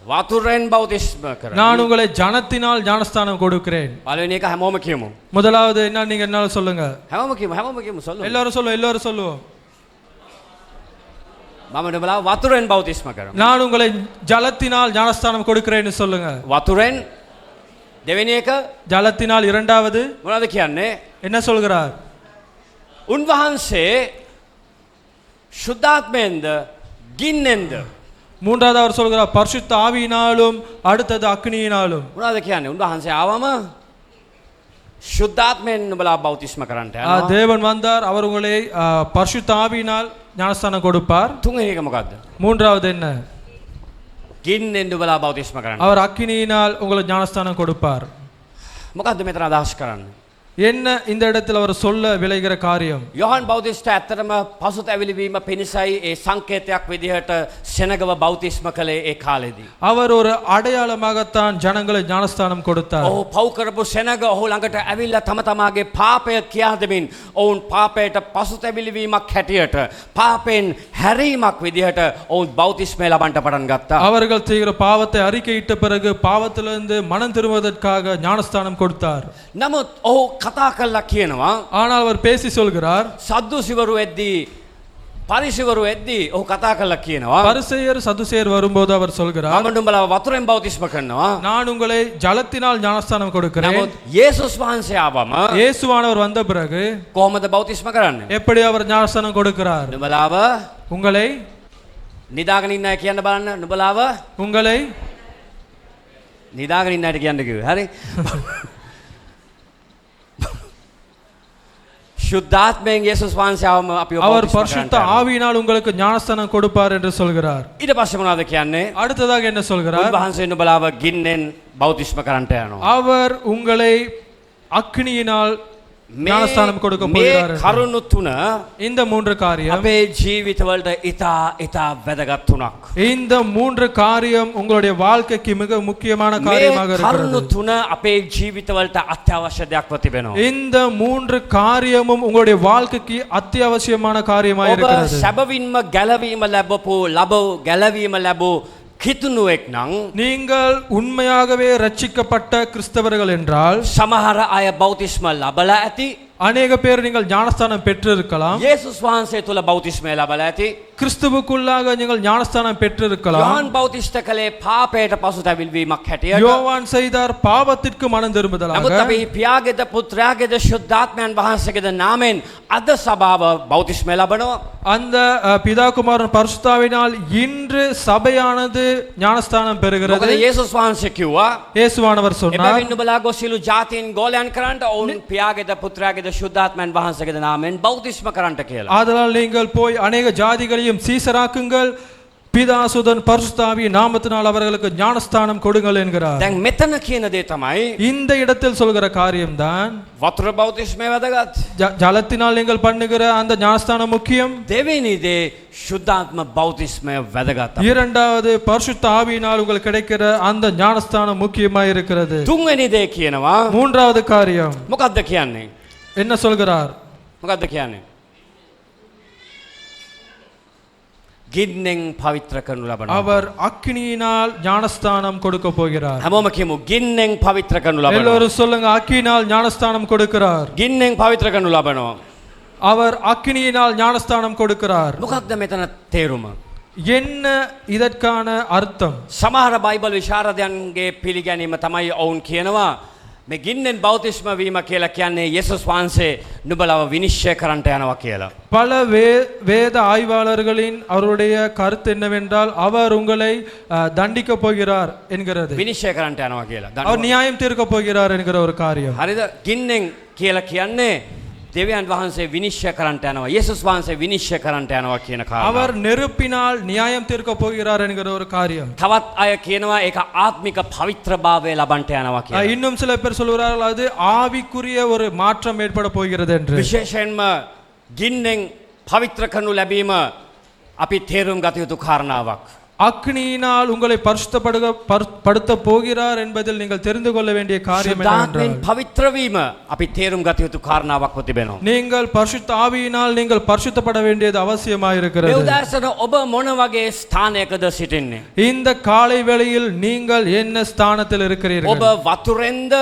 වතුරෙන් බෞතිස්ම කරා. நான் உங்களை ஜனத்தினால் ஞானஸ்தானம் கொடுக்கிறேன். පළවෙනි එක හැමෝම කියමු. முதலாவது என்ன நீங்க என்னால சொல்லுங்க. හැමෝම කියමු சொல்லுங்க. எல்லாரும் சொல்லுவோம். මම නුඹලා වතුරෙන් බෞතිස්ම කරා. நான் உங்களை ஜலத்தினால் ஞானஸ்தானம் கொடுக்கிறேன்னு சொல்லுங்க. වතුරෙන් දෙවෙනි එක ஜலத்தினால் இரண்டாவது මොනවද කියන්නේ? என்ன சொல்கிறார்? උන්වහන්සේ ශුද්ධාත්මයෙන්ද ගින්නෙන්ද மூன்றாவது அவர் சொல்கிறார் பரிசுத்த ஆவியினாலும் அடுத்தது அக்னியினாலும். මොනවද කියන්නේ? උන්වහන්සේ ආවම ශුද්ධාත්මයෙන් නුඹලා බෞතිස්ම කරන්නට යනවා. தேவன் வந்தார் அவர் உங்களை பரிசுத்த ஆவியினால் ஞானஸ்தானம் கொடுப்பார். තුන්වෙනි එක මොකද්ද? மூன்றாவது என்ன? ගින්නෙන් නුඹලා බෞතිස්ම කරන්න. அவர் அக்னியினால் உங்களுக்கு ஞானஸ்தானம் கொடுப்பார். මොකද්ද මෙතන අදහස් කරන්නේ? என்ன இந்த இடத்தில் அவர் சொல்ல விளைகிற காரியம்? යොහන් බෞතිස්ට ඇත්තටම පසුතැවිලි වීම පිණිසයි ඒ සංකේතයක් විදිහට සෙනගව බෞතිස්ම කළේ ඒ කාලෙදී. அவர் ஒரு அடையாளமாகத்தான் ஜனங்களை ஞானஸ்தானம் கொடுத்தார். ඔහු පව් කරපු සෙනග ඔහු ළඟට ඇවිල්ලා තම තමාගේ පාපය කියා දෙමින් ඔවුන් පාපයට පසුතැවිලි වීමක් හැටියට පාපෙන් හැරීමක් විදිහට ඔවුන් බෞතිස්මය ලබන්න පටන් ගත්තා. அவர்கள் செய்கிற பாவத்தை அறிக்கையிட்ட பிறகு பாவத்திலிருந்து மனம் திரும்புவதற்காக ஞானஸ்தானம் கொடுத்தார். නමුත් ඔහු කතා කළා කියනවා ஆனால் அவர் பேசி சொல்கிறார் සද්දුසිවරු එද්දී පරිසවරු එද්දී ඔහු කතා කළා කියනවා பரிசேயர் சதுசேயர் வரும்போது அவர் சொல்கிறார் මම නුඹලා වතුරෙන් බෞතිස්ම කරනවා நான் உங்களை ஜலத்தினால் ஞானஸ்தானம் கொடுக்கிறேன் නමුත් යේසුස් වහන්සේ ආවම இயேசுவானவர் வந்த பிறகு කොහොමද බෞතිස්ම කරන්නේ எப்படி அவர் ஞானஸ்தானம் கொடுக்கிறார் නුඹලාව உங்களை නිදාගෙන ඉන්න අය කියන්න බලන්න නුඹලාව உங்களை නිදාගෙන ඉන්න අයට කියන්න කිව්වේ හරි ශුද්ධාත්මයෙන් යේසුස් වහන්සේ ආවම අපිව அவர் බෞතිස්ම பரிசுத்த කරන්න ஆவியினால் உங்களுக்கு ஞானஸ்தானம் கொடுப்பார் என்று சொல்கிறார் ඊට පස්සේ මොනවද කියන්නේ அடுத்ததாக என்ன சொல்கிறார் උන්වහන්සේ නුඹලාව ගින්නෙන් බෞතිස්ම කරන්නට යනවා அவர் உங்களை அக்னியினால் ஞானஸ்தானம் கொடுக்க போகிறார் என்று. කරුණු තුන இந்த மூன்று காரியம் අපේ ජීවිතවලට ඉතා වැදගත් තුනක් இந்த மூன்று காரியம் உங்களுடைய வாழ்க்கைக்கு மிக முக்கியமான காரியமாக මේ කරුණු இருக்கிறது තුන අපේ ජීවිතවලට අත්‍යවශ්‍ය දෙයක්ව තිබෙනවා இந்த மூன்று காரியமும் உங்களுடைய வாழ்க்கைக்கு அத்தியாவசியமான காரியமாக ඔබ இருக்கிறது සැබවින්ම ගැලවීම ලැබූ කිතුණුවෙක් නම් நீங்கள் உண்மையாகவே ரட்சிக்கப்பட்ட கிறிஸ்தவர்கள் என்றால் සමහර අය බෞතිස්ම ලබලා ඇති அநேக பேர் நீங்கள் ஞானஸ்தானம் பெற்றிருக்கலாம் යේසුස් වහන්සේ තුල බෞතිස්මය ලබලා ඇති கிறிஸ்துவுக்குள்ளாக நீங்கள் ஞானஸ்தானம் பெற்றிருக்கலாம் යෝහන් බෞතිස්ත කලේ පාපයට පසුතැවිල්වීමක් හැටියට யோவான் செய்தார் பாவத்திற்கு மனம் திரும்புதலாக නමුත් අපි පියාගේද පුත්‍රයාගේද ශුද්ධාත්මයන් වහන්සේගේද නාමයෙන් අද සභාව බෞතිස්මය ලබනවා அந்த பிதா குமாரன் பரிசுத்தாவினால் இன்று சபையானது ஞானஸ்தானம் මොකද பெறுகிறது යේසුස් වහන්සේ කිව්වා இயேசுவானவர் சொன்னார் එබැවින් නුඹලා ගොස් සියලු ජාතීන් ගෝලයන් කරන්නට ඔවුන් පියාගේද පුත්‍රයාගේද ශුද්ධාත්මයන් වහන්සේගේද නාමයෙන් බෞතිස්ම කරන්නට කියලා ஆதலால் நீங்கள் போய் அநேக ஜாதிகளையும் சீசராக்குங்கள் பிதாசுதன் பரிசுத்தாவி நாமத்தினால் அவர்களுக்கு ஞானஸ்தானம் கொடுங்கள் என்கிறார் දැන් මෙතන කියන දේ තමයි இந்த இடத்தில் சொல்கிற காரியம்தான் වතුර බෞතිස්මය වැදගත් ஜலத்தினால் நீங்கள் பண்ணுகிற அந்த ஞானஸ்தானம் முக்கியம் දෙවෙනි දේ ශුද්ධාත්ම බෞතිස්මය වැදගත් இரண்டாவது பரிசுத்த ஆவியினால் உங்களுக்கு கிடைக்கிற அந்த ஞானஸ்தானம் முக்கியமாக இருக்கிறது තුන්වෙනි දේ කියනවා மூன்றாவது காரியம் මොකක්ද කියන්නේ என்ன சொல்கிறார் මොකක්ද කියන්නේ ගින්නෙන් පවිත්‍ර කරනු ලබනවා அவர் அக்கினியினால் ஞானஸ்தானம் கொடுக்க போகிறார் හැමෝම කියමු ගින්නෙන් පවිත්‍ර කරනු ලබනවා எல்லோரும் சொல்லுங்க அக்கினியினால் ஞானஸ்தானம் கொடுக்கிறார் ගින්නෙන් පවිත්‍ර කරනු ලබනවා அவர் அக்கினியினால் ஞானஸ்தானம் கொடுக்கிறார் මොකක්ද මෙතන තේරුම என்ன இதற்கான அர்த்தம் සමහර බයිබල් විශාරදයන්ගේ පිළිගැනීම තමයි ඔවුන් කියනවා මේ ගින්නෙන් බෞතිස්ම වීම කියලා කියන්නේ යේසුස් වහන්සේ නුඹලව විනිශ්චය කරන්නට යනවා කියලා. பல வேத ஆய்வாளர்களின் அவருடைய கருத்து என்னவென்றால் அவர் உங்களை தண்டிக்க போகிறார் என்கிறது විනිශ්චය කරන්නට යනවා කියලා. அவர் நியாயம் தீர்க்க போகிறார் என்கிற ஒரு காரியம் හරිද? ගින්නෙන් කියලා කියන්නේ දෙවියන් වහන්සේ විනිශ්චය කරන්නට යනවා. යේසුස් වහන්සේ විනිශ්චය කරන්නට යනවා කියන කාරණා. அவர் நெருப்பினால் நியாயம் தீர்க்க போகிறார் என்கிற ஒரு காரியம். තවත් අය කියනවා ඒක ආත්මික පවිත්‍රභාවය ලබන්නට යනවා කියලා. இன்னும் சில பேர் சொல்கிறார்கள் அது ஆவிக்குரிய ஒரு மாற்றம் ஏற்பட போகிறது என்று. විශේෂයෙන්ම ගින්නෙන් පවිත්‍ර කරනු ලැබීම අපි තේරුම් ගත යුතු කාරණාවක්. அக்னியினால் உங்களை பரிசுத்தப்படுத்த போகிறார் என்பதில் நீங்கள் தெரிந்து கொள்ள வேண்டிய காரியம் ශුද්ධාත්මයෙන් පවිත්‍ර වීම අපි තේරුம் ගත යුතු කාරණාවක් තිබෙනවා. நீங்கள் பரிசுத்த ஆவியினால் நீங்கள் பரிசுத்தப்பட வேண்டியது அவசியமாக මේ இருக்கிறது. උදෑසන ඔබ මොන වගේ ස්ථානයකද සිටින්නේ? இந்த காலை வேளையில் நீங்கள் என்ன ஸ்தானத்தில் ඔබ இருக்கிறீர்கள்? වතුරෙන්ද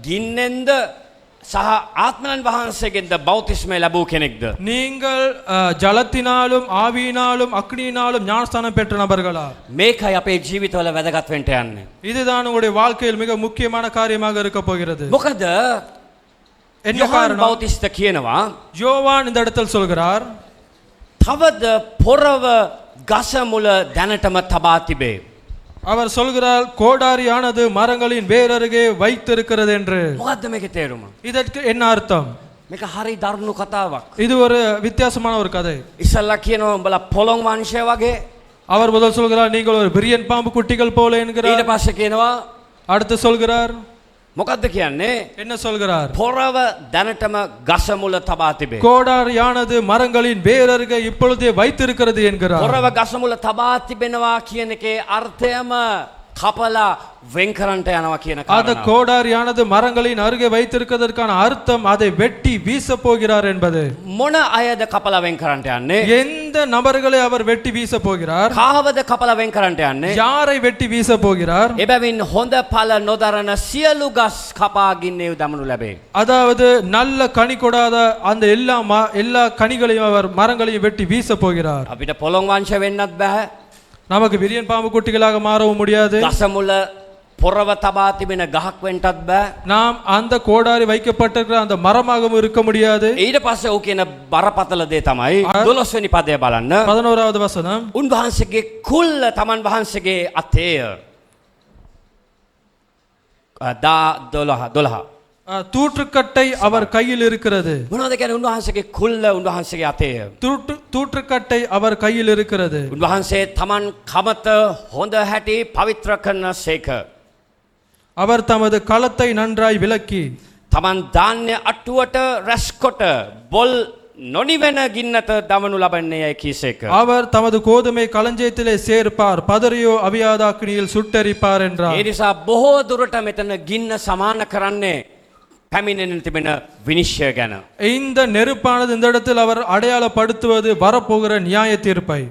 ගින්නෙන්ද සහ ආත්මයන් වහන්සේගෙන්ද බෞතිස්මය ලැබූ කෙනෙක්ද? நீங்கள் ஜலத்தினாலும் ஆவியினாலும் அக்னியினாலும் ஞானஸ்தானம் பெற்ற நபர்களா? මේකයි අපේ ජීවිතවල වැදගත් වෙන්න යන්නේ. இதுதான் உங்களுடைய வாழ்க்கையில் மிக முக்கியமான காரியமாக இருக்க போகிறது. මොකද என்ன යෝහන් காரணம்? බෞතිස්ත කියනවා யோவான் இந்த இடத்தில் சொல்கிறார் තවද පොරව ගස මුල දැනටම තබා තිබේ. அவர் சொல்கிறார் கோடாரியானது மரங்களின் வேரருகே வைத்திருக்கிறது என்று. මොකද්ද මේකේ තේරුම? இதற்கு என்ன அர்த்தம்? මේක හරි දරුණු කතාවක්. இது ஒரு வித்தியாசமான ஒரு கதை. ඉස්සල්ලා කියනවා උඹලා පොළොන් වංශය වගේ. அவர் முதல் சொல்கிறார் நீங்கள் ஒரு பிரியன் பாம்பு குட்டிகள் போல ඊට என்கிறார். පස්සේ කියනවා அடுத்து சொல்கிறார் මොකද්ද කියන්නේ? என்ன சொல்கிறார்? පොරව දැනටම ගස මුල තබා තිබේ. கோடாரியானது மரங்களின் வேரருகே இப்பொழுதே வைத்திருக்கிறது என்கிறார். පොරව ගස මුල තබා තිබෙනවා කියන එකේ අර්ථයම කපලා වෙන් කරන්නට යනවා කියන அந்த කාරණාව. கோடாரியானது மரங்களின் அருகே வைத்திருக்கிறதற்கான அர்த்தம் அதை வெட்டி வீச போகிறார் என்பது. මොන අයද කපලා වෙන් කරන්නට යන්නේ? எந்த நபர்களை அவர் வெட்டி வீச போகிறார்? කාවද කපලා වෙන් කරන්නට යන්නේ? யாரை வெட்டி வீச போகிறார்? එබැවින් හොඳ ඵල නොදරන සියලු ගස් කපා ගින්නේ දමනු ලැබේ. அதாவது நல்ல கனி கொடாத அந்த எல்லா கனிகளையும் அவர் மரங்களையும் வெட்டி வீச போகிறார். අපිට පොළොන් වංශ වෙන්නත් බෑ. நமக்கு விரியன் பாம்பு குட்டிகளாக மாறவும் முடியாது. ගසමුල පොරව තබා තිබෙන ගහක් වෙන්නත් බෑ. நாம் அந்த கோடாரி வைக்கப்பட்டிருக்கிற அந்த மரமாகவும் இருக்க முடியாது. ඊට පස්සේ ඔහු කියන බරපතල දේ තමයි 12 වෙනි පදය බලන්න. 11வது வசனம். උන්වහන්සේගේ කුල්ල තමන් වහන්සේගේ අතේය. 12 தூற்றுக்கட்டை அவர் கையில் இருக்கிறது. මොනවද කියන්නේ උන්වහන්සේගේ කුල්ල උන්වහන්සේගේ අතේය. தூற்றுக்கட்டை அவர் கையில் இருக்கிறது. උන්වහන්සේ තමන් කමත හොඳ හැටි පවිත්‍ර කරනසේක. அவர் தமது களத்தை நன்றாய் விலக்கி තමන් ධාන්‍ය අට්ටුවට රැස්කොට බොල් නොනිවෙන ගින්නත දමනු ලබන්නේ කීසේක. அவர் தமது கோதுமை களஞ்சியத்திலே சேர்ப்பார், பதறியோ அவியாத அக்கினியில் சுட்டெரிப்பார் என்றார். ඒ නිසා බොහෝ දුරට මෙතන ගින්න සමාන කරන්නේ පැමිණෙන තිබෙන විනිශ්චය ගැන. இந்த நெருப்பானது இந்த இடத்தில் அவர் அடையாளப்படுத்துவது வரப்போகிற நியாய தீர்ப்பை.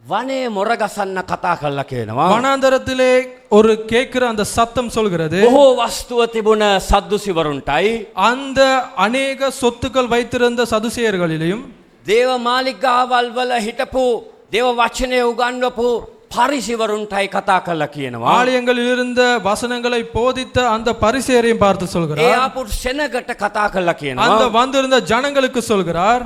වනේ මොර ගසන්න කතා කරලා කියනවා. வனாந்தரத்திலே ஒரு கேட்கிற அந்த சத்தம் சொல்கிறது, බොහෝ වස්තුව තිබුණ සද්දුසිවරුන්ටයි அந்த அநேக சொத்துக்கள் வைத்திருந்த சதுசேயர்களிலும் දේව මාලිගාවල් වල හිටපු දේව වචනය උගන්වපු පරිසිවරුන්ටයි කතා කරලා කියනවා. ஆலயங்களில் இருந்த வசனங்களை போதித்த அந்த பரிசேயரையும் பார்த்து ඒ சொல்கிறார். ආපු සෙනගට කතා කරලා அந்த කියනවා. வந்திருந்த ஜனங்களுக்கு சொல்கிறார்,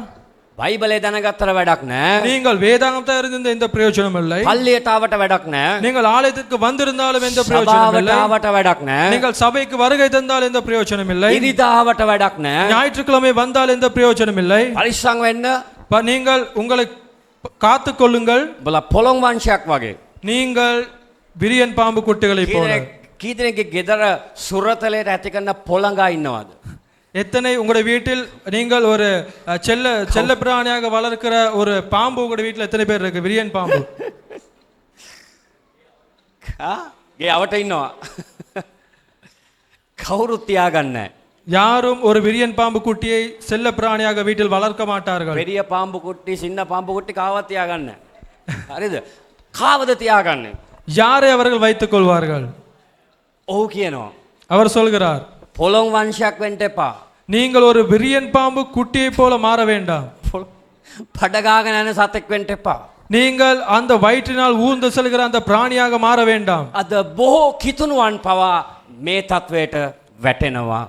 බයිබලේ දැනගත්තර වැඩක් නැහැ. நீங்கள் வேதாகமத்தை அறிந்த எந்த பிரயோஜனம் இல்லை. පල්ලියට ආවට වැඩක් නැහැ. நீங்கள் ஆலயத்திற்கு வந்திருந்தாலும் எந்த பிரயோஜனம் සභාවට இல்லை. ආවට වැඩක් නැහැ. நீங்கள் சபைக்கு வருகை தந்தால் எந்த பிரயோஜனம் இல்லை. ඉරිදා ආවට වැඩක් නැහැ. ஞாயிற்றுக்கிழமை வந்தால் எந்த பிரயோஜனம் இல்லை. පරිස්සම් වෙන්න. நீங்கள் உங்களை காத்துக் கொள்ளுங்கள். බල පොළොන් වංශයක් වගේ. நீங்கள் விரியன் பாம்பு குட்டிகளை போல. කී දෙනෙක්ගේ ගෙදර සුරතලයට ඇති කරන පොළඟා ඉන්නවද? எத்தனை உங்களுடைய வீட்டில் நீங்கள் ஒரு செல்ல பிராணியாக வளர்க்கிற ஒரு பாம்பு உங்களுடைய வீட்டில் எத்தனை பேர் இருக்கு? விரியன் பாம்பு ගේ අවට ඉන්නවා. කවුරුත් තියාගන්න. யாரும் ஒரு விரியன் பாம்பு குட்டியை செல்ல பிராணியாக வீட்டில் வளர்க்க மாட்டார்கள். பெரிய பாம்பு குட்டி சின்ன பாம்பு குட்டி කාවත් තියාගන්න. හරිද? කාවද තියාගන්නේ? யாரை அவர்கள் வைத்துக் கொள்வார்கள்? ඔහු කියනවා. அவர் சொல்கிறார், පොළොන් වංශයක් වෙන්න එපා. நீங்கள் ஒரு விரியன் பாம்பு குட்டியை போல மாற வேண்டாம். පඩගාගෙන යන සතෙක් වෙන්න එපා. நீங்கள் அந்த வயிற்றினால் ஊர்ந்து செல்கிற அந்த பிராணியாக மாற வேண்டாம். අද බොහෝ කිතුණුවන් පවා මේ තත්වයට වැටෙනවා.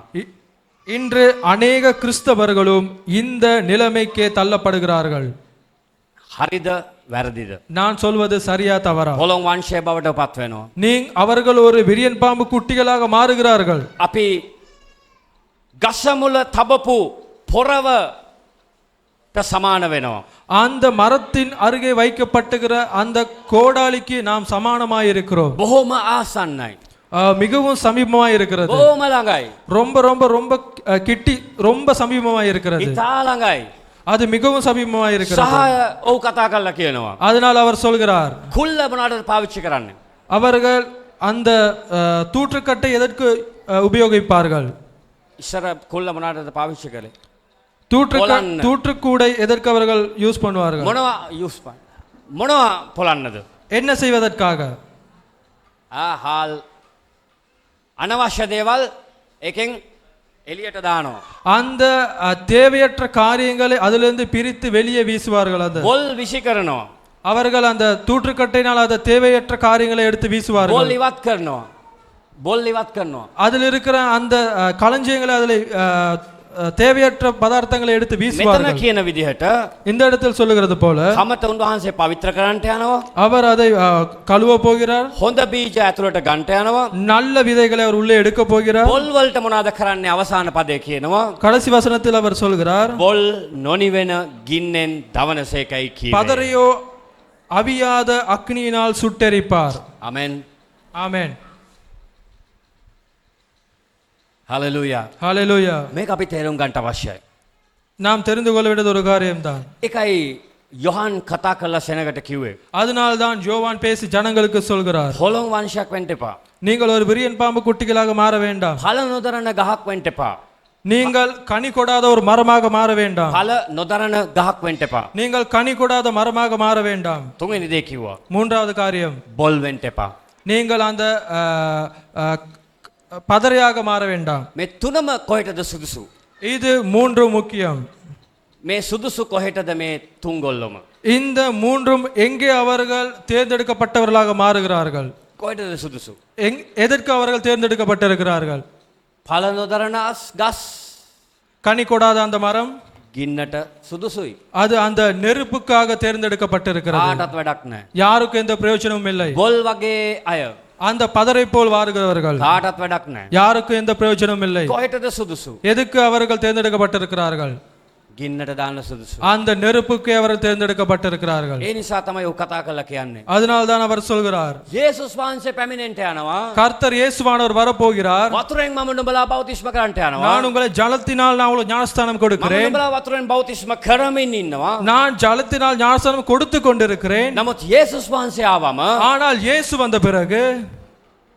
இன்று அநேக கிறிஸ்தவர்களும் இந்த நிலைமைக்கே தள்ளப்படுகிறார்கள். හරිද වැරදිද? நான் சொல்வது சரியா தவறா? පොළොන් වංශය බවට පත් වෙනවා. அவர்கள் ஒரு விரியன் பாம்பு குட்டிகளாக மாறுகிறார்கள். අපි ගසමුල තබපු පොරවට සමාන වෙනවා. அந்த மரத்தின் அருகே வைக்கப்பட்டுகிற அந்த கோடாலிக்கு நாம் சமானமாய் இருக்கிறோம். බොහොම ආසන්නයි. மிகவும் சமீபமாய் இருக்கிறது. බොහොම ළඟයි. ரொம்ப ரொம்ப ரொம்ப கிட்டி ரொம்ப சமீபமாய் இருக்கிறது. ඉතා ළඟයි. அது மிகவும் சமீபமாய் இருக்கிறது. සහ ඔව් කතා කරලා කියනවා. அதனால் அவர் சொல்கிறார், කුල්ල මොනවටද පාවිච්චි කරන්නේ? அவர்கள் அந்த தூற்றுக்கட்டை எதற்கு உபயோகிப்பார்கள்? ඉස්සර කුල්ල මොනවටද පාවිච්චි කරේ? தூற்றுக்கூடை எதற்கு அவர்கள் யூஸ் பண்ணுவார்கள்? මොනවා යූස් කරන්නේ? මොනවා පොලන්නද? என்ன செய்வதற்காக? හාල් අනවශ්‍ය දේවල් එකෙන් එළියට දානවා. அந்த தேவையற்ற காரியங்களை அதிலிருந்து பிரித்து வெளியே வீசுவார்கள். அது බොල් විසි කරනවා. அவர்கள் அந்த தூற்றுக்கட்டையினால் அந்த தேவையற்ற காரியங்களை எடுத்து வீசுவார்கள். බොල් ඉවත් කරනවා. බොල් ඉවත් කරනවා. அதில் இருக்கிற அந்த களஞ்சியங்களை அதில் தேவையற்ற பதார்த்தங்களை எடுத்து මෙතන வீசுவார்கள். කියන විදිහට இந்த இடத்தில் சொல்லுகிறது போல කමත උන්වහන්සේ පවිත්‍ර කරන්නට යනවා. அவர் அதை கழுவ போகிறார். හොඳ බීජ ඇතුළට ගන්නට යනවා. நல்ல விதைகளை அவர் உள்ளே எடுக்க போகிறார். බොල් වලට මොනවද කරන්නේ? අවසාන පදේ කියනවා. கடைசி வசனத்தில் அவர் சொல்கிறார், බොල් නොනිවෙන ගින්නෙන් දවනසේකයි කියනවා. பதறியோ அவியாத அக்னியினால் சுட்டெரிப்பார். ආමෙන්. ஆமென். හලෙලූයා. ஹalleluya. මේක අපි තේරුම් ගන්න අවශ්‍යයි. நாம் தெரிந்து கொள்ள வேண்டியது ஒரு காரியம்தான். ඒකයි යොහන් කතා කළා සෙනගට කිව්වේ. அதனால்தான் யோவான் பேசி ஜனங்களுக்கு சொல்கிறார், හොළොන් වංශයක් වෙන්න එපා. நீங்கள் ஒரு விரியன் பாம்பு குட்டிகளாக மாற வேண்டாம், ඵල නොදරන ගහක් වෙන්න එපා. நீங்கள் கனி கொடாத ஒரு மரமாக மாற வேண்டாம், ඵල නොදරන ගහක් වෙන්න එපා. நீங்கள் கனி கொடாத மரமாக மாற வேண்டாம். තුන්වෙනි දේ කිව්වා. மூன்றாவது காரியம், බොල් වෙන්න එපා. நீங்கள் அந்த பதரையாக மாற வேண்டாம். මේ තුනම කොහෙටද සුදුසු? இது மூன்று முக்கியம். මේ සුදුසු කොහෙටද මේ තුන් ගොල්ලොම? இந்த மூன்றும் எங்கே அவர்கள் தேர்ந்தெடுக்கப்பட்டவர்களாக மாறுகிறார்கள்? කොහෙටද සුදුසු? எதற்கு அவர்கள் தேர்ந்தெடுக்கப்பட்டிருக்கிறார்கள்? ඵල නොදරන ගස් கனி கொடாத அந்த மரம் ගින්නට සුදුසුයි. அது அந்த நெருப்புக்காக தேர்ந்தெடுக்கப்பட்டிருக்கிறது. කාටවත් වැඩක් නැහැ. யாருக்கும் எந்த பிரயோஜனமும் இல்லை. බොල් වගේ අය அந்த பதரை போல் வாருகிறவர்கள் කාටවත් වැඩක් නැහැ. யாருக்கும் எந்த பிரயோஜனமும் இல்லை. කොහෙටද සුදුසු? எதுக்கு அவர்கள் தேர்ந்தெடுக்கப்பட்டிருக்கிறார்கள்? ගින්නට දාන්න සුදුසු. அந்த நெருப்புக்கு அவர்கள் தேர்ந்தெடுக்கப்பட்டிருக்கிறார்கள். ඒ නිසා තමයි ඔය කතා කරලා කියන්නේ. அதனால்தான் அவர் சொல்கிறார், යේසුස් වහන්සේ පැමිණෙන්න යනවා. கர்த்தர் இயேசுவானவர் வரப்போகிறார். වතුරෙන් මම නුඹලා බෞතිස්ම කරන්නට යනවා. நான் உங்களை ஜலத்தினால் நான் உங்களுக்கு ஞானஸ்தானம் මම கொடுக்கிறேன். නුඹලා වතුරෙන් බෞතිස්ම කරමින් ඉන්නවා. நான் ஜலத்தினால் ஞானஸ்தானம் கொடுத்து கொண்டிருக்கிறேன். නමුත් යේසුස් වහන්සේ ආවම ஆனால் இயேசு வந்த பிறகு,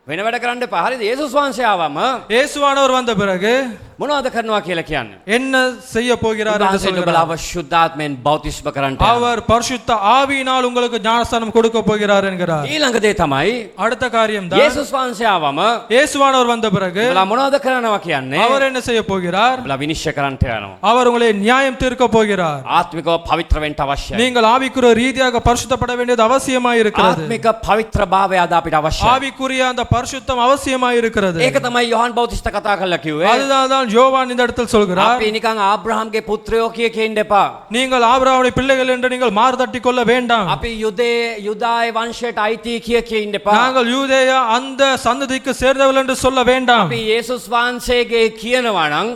වෙන වැඩ කරන්න එපා. හරිද? යේසුස් වහන්සේ ආවම இயேசுவானவர் வந்த பிறகு මොනවද කරනවා කියලා කියන්නේ? என்ன செய்ய போகிறார் என்று උන්වහන්සේ சொல்கிறார். නුඹලාව ශුද්ධාත්මෙන් බෞතිස්ම කරන්නට යනවා. அவர் பரிசுத்த ஆவியினால் உங்களுக்கு ஞானஸ்தானம் கொடுக்க போகிறார் என்கிறார். ඊළඟ දේ තමයි அடுத்த காரியம் தான், යේසුස් වහන්සේ ආවම இயேசுவானவர் வந்த பிறகு නුඹලා මොනවද කරනවා කියන්නේ? அவர் என்ன செய்ய போகிறார்? නුඹලා විනිශ්චය කරන්නට යනවා. அவர் உங்களை நியாயம் தீர்க்க போகிறார். ආත්මිකව පවිත්‍ර වෙන්න අවශ්‍යයි. நீங்கள் ஆவிக்குரிய ரீதியாக பரிசுத்தப்பட வேண்டியது அவசியமாய் இருக்கிறது. ආත්මික පවිත්‍ර භාවය අද අපිට අවශ්‍යයි. ஆவிக்குரிய அந்த பரிசுத்தம் அவசியமாய் இருக்கிறது. ඒක තමයි යොහන් බෞතිස්ත කතා කරලා කිව්වේ. அதுதான் தான் யோவான் இந்த இடத்தில் சொல்கிறார், අපි නිකන් ආබ්‍රහම්ගේ පුත්‍රයෝ කිය ඉන්න එපා. நீங்கள் ஆபிரகாமுடைய பிள்ளைகள் என்று நீங்கள் மார்தட்டி கொள்ள வேண்டாம். අපි යුදාය වංශයට අයිති කිය ඉන්න එපා. நாங்கள் யூதேயா அந்த சந்ததிக்கு சேர்ந்தவர்கள் என்று சொல்ல வேண்டாம். අපි යේසුස් වහන්සේගේ කියනවා නම්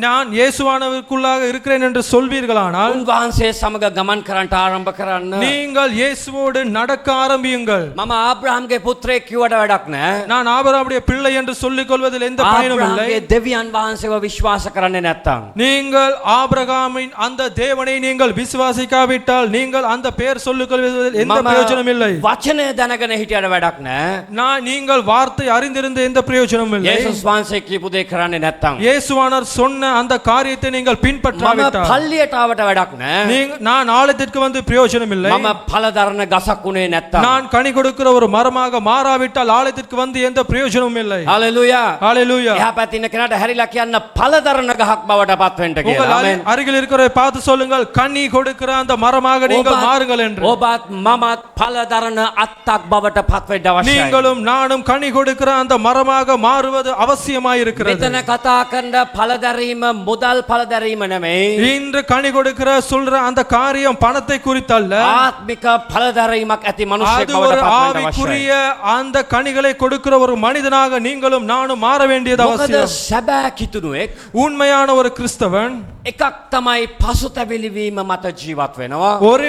நான் இயேசுவானவருக்குள்ளாக இருக்கிறேன் என்று சொல்வீர்களானால் උන්වහන්සේ සමග ගමන් කරන්නට ආරම්භ කරන්න. நீங்கள் இயேசுவோடு நடக்க ஆரம்பியுங்கள். මම ආබ්‍රහම්ගේ පුත්‍රයෙක් කිව්වට වැඩක් නැහැ. நான் ஆபிரகாமுடைய பிள்ளை என்று சொல்லிக் கொள்வதில் எந்த பயனும் இல்லை. ආබ්‍රහම්ගේ දෙවියන් වහන්සේව විශ්වාස කරන්නේ නැත්තම් நீங்கள் ஆபிரகாமின் அந்த தேவனை நீங்கள் விசுவாசிக்காவிட்டால் நீங்கள் அந்த பெயர் சொல்லிக் கொள்வதில் எந்த பிரயோஜனம் இல்லை. වචනය දැනගෙන හිටියට වැඩක් නැහැ. நீங்கள் வார்த்தை அறிந்திருந்த எந்த பிரயோஜனமும் இல்லை. යේසුස් වහන්සේ කියපු දේ කරන්නේ නැත්තම් இயேசுவானவர் சொன்ன அந்த காரியத்தை நீங்கள் මම பின்பற்றாவிட்டால் පල්ලියට ආවට වැඩක් නැහැ. நான் ஆலயத்திற்கு வந்து பிரயோஜனம் இல்லை. මම ඵල දරන ගසක් උනේ නැත්තම් நான் கனி கொடுக்கிற ஒரு மரமாக மாறாவிட்டால் ஆலயத்திற்கு வந்து எந்த பிரயோஜனமும் இல்லை. හලෙලූයා. ஹalleluya. එහා පැත්තේ ඉන්න කෙනාට හැරිලා කියන්න ඵල දරන ගහක් බවට පත් වෙන්න உங்கள் කියලා. ආමෙන්. அருகில் இருக்கிறவரை பார்த்து சொல்லுங்கள், கனி கொடுக்கிற அந்த மரமாக நீங்கள் மாறுங்கள் என்று. ඔබත් මමත් ඵල දරන අත්තක් බවට පත් වෙන්න අවශ්‍යයි. நீங்களும் நானும் கனி கொடுக்கிற அந்த மரமாக மாறுவது அவசியமாய் இருக்கிறது. මෙතන කතා කරන ඵල දැරීම මුදල් ඵල දැරීම නෙමෙයි. இன்று கனி கொடுக்கிற சொல்ற அந்த காரியம் பணத்தை குறித்தல்ல. ආත්මික ඵල දැරීමක් ඇති මිනිසෙක් அது බවට ஒரு පත් වෙන්න ஆவிக்குரிய අවශ්‍යයි. அந்த கனிகளை கொடுக்கிற ஒரு மனிதனாக நீங்களும் நானும் மாற வேண்டியது මොකද அவசியம். සැබෑ කිතුණුවෙක් உண்மையான ஒரு கிறிஸ்தவன் එකක් තමයි පසුතැවිලි වීම මත ජීවත් වෙනවා. ஒரு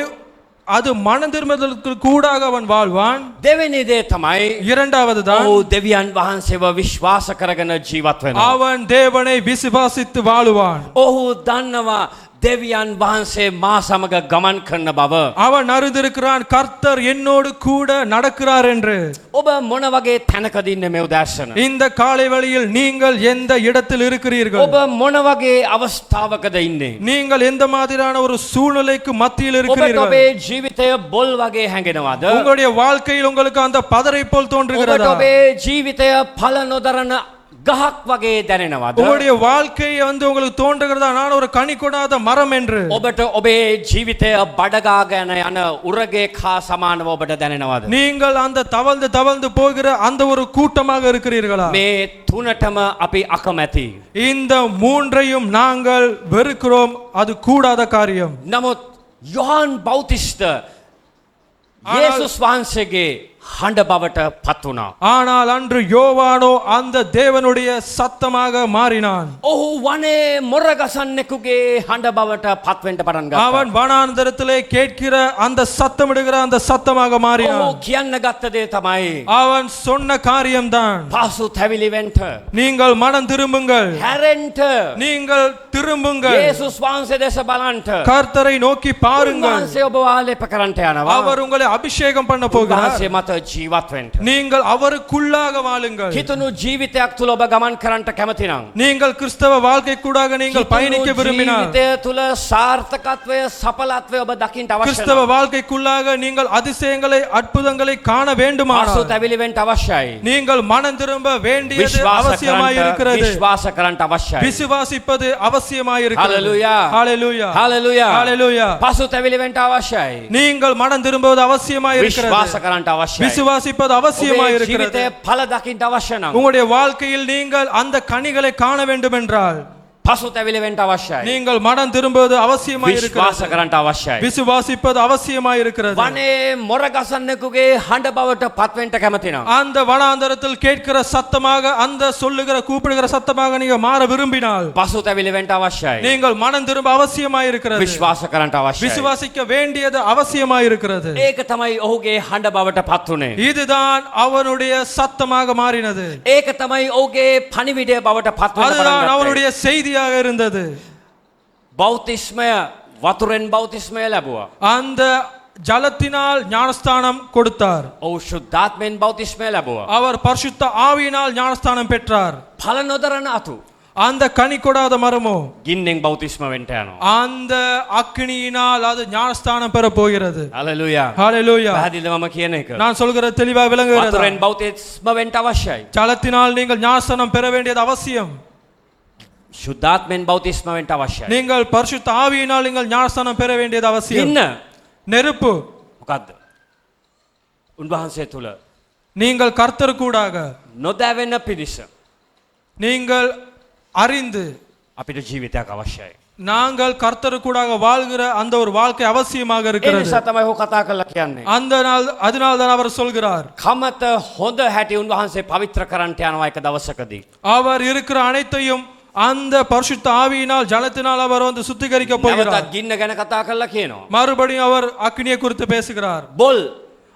அது மனம் திரும்புதலுக்கு கூடாக அவன் வாழ்வான். දෙවෙනි දේ තමයි இரண்டாவது தான் ඔහු දෙවියන් වහන්සේව විශ්වාස කරගෙන ජීවත් වෙනවා. அவன் தேவனை விசுவாசித்து வாழுவான். ඔහු දන්නවා දෙවියන් වහන්සේ මා සමග ගමන් කරන බව. அவன் அறிந்திருக்கிறான், கர்த்தர் என்னோடு கூட நடக்கிறார் என்று. ඔබ මොන වගේ තැනකද ඉන්නේ මේ උදෑසන? இந்த காலை வேளையில் நீங்கள் எந்த இடத்தில் இருக்கிறீர்கள்? ඔබ මොන වගේ අවස්ථාවකද ඉන්නේ? நீங்கள் எந்த மாதிரியான ஒரு சூழ்நிலைக்கு மத்தியில் ඔබට இருக்கிறீர்கள்? ඔබේ ජීවිතය බොල් වගේ හැඟෙනවද? உங்களுடைய வாழ்க்கையில் உங்களுக்கு அந்த பதரை போல் ඔබට தோன்றுகிறதா? ඔබේ ජීවිතය ඵල නොදරන ගහක් වගේ දැනෙනවද? உங்களுடைய வாழ்க்கை உங்களுக்கு தோன்றுகிறதா நான் ஒரு கனி கொடாத மரம் என்று? ඔබට ඔබේ ජීවිතය බඩගාගෙන යන උරගේක් හා සමානව ඔබට දැනෙනවද? நீங்கள் அந்த தவழ்ந்து தவழ்ந்து போகிற அந்த ஒரு கூட்டமாக இருக்கிறீர்களா? මේ තුනටම අපි අකමැති. இந்த மூன்றையும் நாங்கள் வெறுக்கிறோம். அது கூடாத காரியம். නමුත් යොහන් බෞතිස්ත යේසුස් වහන්සේගේ හඬ බවට පත් වුණා. ஆனால் அன்று யோவானோ அந்த தேவனுடைய சத்தமாக மாறினான். ඔහු වනේ මොර ගසන්නෙකුගේ හඬ බවට පත් වෙන්න පටන් ගත්තා. அவன் வனாந்தரத்திலே கேட்கிற அந்த சத்தமிடுகிற அந்த சத்தமாக ඔහු மாறினான். කියන්න ගත්ත දේ තමයි அவன் சொன்ன காரியம்தான், පාසු තැවිලි වෙන්න. நீங்கள் மனம் திரும்புங்கள், හැරෙන්න. நீங்கள் திரும்புங்கள், යේසුස් වහන්සේ දෙස බලන්න. கர்த்தரை நோக்கி பாருங்கள். උන්වහන්සේ ඔබ ආලේප කරන්නට යනවා. அவர் உங்களை அபிஷேகம் பண்ண போகிறார். උන්වහන්සේ මත ජීවත් වෙන්න. நீங்கள் அவருக்குள்ளாக வாழுங்கள். හිතනු ජීවිතයක් තුල ඔබ ගමන් කරන්නට කැමති නම් நீங்கள் கிறிஸ்தவ வாழ்க்கைக்கூடாக நீங்கள் பயணிக்க விரும்பினால், ජීවිතය තුල සාර්ථකත්වය සඵලත්වය ඔබ දකින්න අවශ්‍ය கிறிஸ்தவ නැහැ. வாழ்க்கைக்குள்ளாக நீங்கள் அதிசயங்களை அற்புதங்களை காண පාසු வேண்டுமானால் තැවිලි වෙන්න අවශ්‍යයි. நீங்கள் மனம் திரும்ப வேண்டியது විශ්වාස அவசியமாய் කරන්නට இருக்கிறது. විශ්වාස කරන්නට අවශ්‍යයි. விசுவாசிப்பது அவசியமாய் இருக்கிறது. ஹalleluya. ஹalleluya. හalleluya. ஹalleluya. පාසු තැවිලි වෙන්න අවශ්‍යයි. நீங்கள் மனம் திரும்புவது அவசியமாய் இருக்கிறது. විශ්වාස කරන්නට අවශ්‍යයි. விசுவாசிப்பது அவசியமாய் ඔබේ இருக்கிறது. ජීවිතයේ ඵල දකින්න අවශ්‍ය නම් உங்களுடைய வாழ்க்கையில் நீங்கள் அந்த கனிகளை காண வேண்டும் என்றால் පාසු තැවිලි වෙන්න අවශ්‍යයි. நீங்கள் மனம் திரும்புவது அவசியமாய் විශ්වාස இருக்கிறது. කරන්නට අවශ්‍යයි. விசுவாசிப்பது அவசியமாய் இருக்கிறது. වනේ මොර ගසන්නෙකුගේ හඬ බවට පත් වෙන්න කැමති නම් அந்த வனாந்தரத்தில் கேட்கிற சத்தமாக, அந்த சொல்லுகிற கூப்பிடுகிற சத்தமாக நீங்க மாற விரும்பினால் පාසු තැවිලි වෙන්න අවශ්‍යයි. நீங்கள் மனம் திரும்ப அவசியமாய் இருக்கிறது. විශ්වාස කරන්නට අවශ්‍යයි. விசுவாசிக்க வேண்டியது அவசியமாய் இருக்கிறது. ඒක තමයි ඔහුගේ හඬ බවට පත් වුනේ. இதுதான் அவனுடைய சத்தமாக மாறினது. ඒක තමයි ඔහුගේ පණිවිඩය බවට පත් වෙන්න පටන් அதுதான் ගත්තේ. அவனுடைய செய்தியாக இருந்தது. බෞතිස්මය වතුරෙන් බෞතිස්මය ලැබුවා. அந்த ஜலத்தினால் ஞானஸ்தானம் கொடுத்தார். ඔහු ශුද්ධාත්මෙන් බෞතිස්මය ලැබුවා. அவர் பரிசுத்த ஆவியினால் ஞானஸ்தானம் பெற்றார். ඵල නොදරන අතු அந்த கனி கொடாத மரமோ ගින්නෙන් බෞතිස්ම වෙන්න යනවා. அந்த அக்கினியினால் அது ஞானஸ்தானம் பெற போகிறது. හalleluya. ஹalleluya. පැහැදිලිද මම කියන එක? நான் சொல்கிற தெளிவாக விளங்குகிறதா? වතුරෙන් බෞතිස්ම වෙන්න අවශ්‍යයි. ஜலத்தினால் நீங்கள் ஞானஸ்தானம் பெற வேண்டியது அவசியம். ශුද්ධාත්මෙන් බෞතිස්ම වෙන්න අවශ්‍යයි. நீங்கள் பரிசுத்த ஆவியினால் நீங்கள் ஞானஸ்தானம் பெற வேண்டியது அவசியம். ගින්න நெருப்பு මොකද්ද? උන්වහන්සේ තුල நீங்கள் கர்த்தருக்கூடாக, නොදැවෙන පිරිස நீங்கள் அறிந்து අපිට ජීවිතයක් අවශ්‍යයි. நாங்கள் கர்த்தருக்கூடாக வாழ்கிற அந்த ஒரு வாழ்க்கை அவசியமாக ඒ இருக்கிறது. නිසා තමයි ඔහු කතා කරලා කියන්නේ. அதனால் தான் அவர் சொல்கிறார், කමත හොඳ හැටි උන්වහන්සේ පවිත්‍ර කරන්නට යනවා එක දවසකදී. அவர் இருக்கிற அனைத்தையும் அந்த பரிசுத்த ஆவியினால் ஜலத்தினால் அவர் வந்து சுத்திகரிக்க போகிறார். නැවතත් ගින්න ගැන කතා කරලා කියනවා. மறுபடியும் அவர் அக்னியை குறித்து பேசுகிறார். බොල්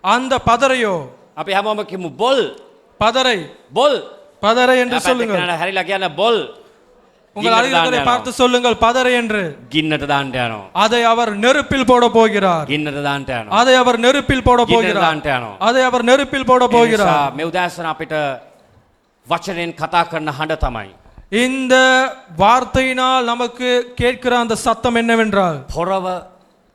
அந்த பதரையோ, අපි හැමෝම කියමු බොල් பதரை, බොල් பதரை என்று சொல்லுங்கள். පැත්තකට හැරිලා කියන බොල් உங்கள் அருகில் பார்த்து சொல்லுங்கள் பதரை என்று. ගින්නට දාන්න යනවා. அதை அவர் நெருப்பில் போட போகிறார். ගින්නට දාන්න යනවා. அதை அவர் நெருப்பில் போட ගින්නට போகிறார். දාන්න යනවා. அதை அவர் நெருப்பில் போட ඒ போகிறார். නිසා මේ උදෑසන අපිට වචනෙන් කතා කරන හඬ තමයි இந்த வார்த்தையினால் நமக்கு கேட்கிற அந்த சத்தம் என்னவென்றால், පොරව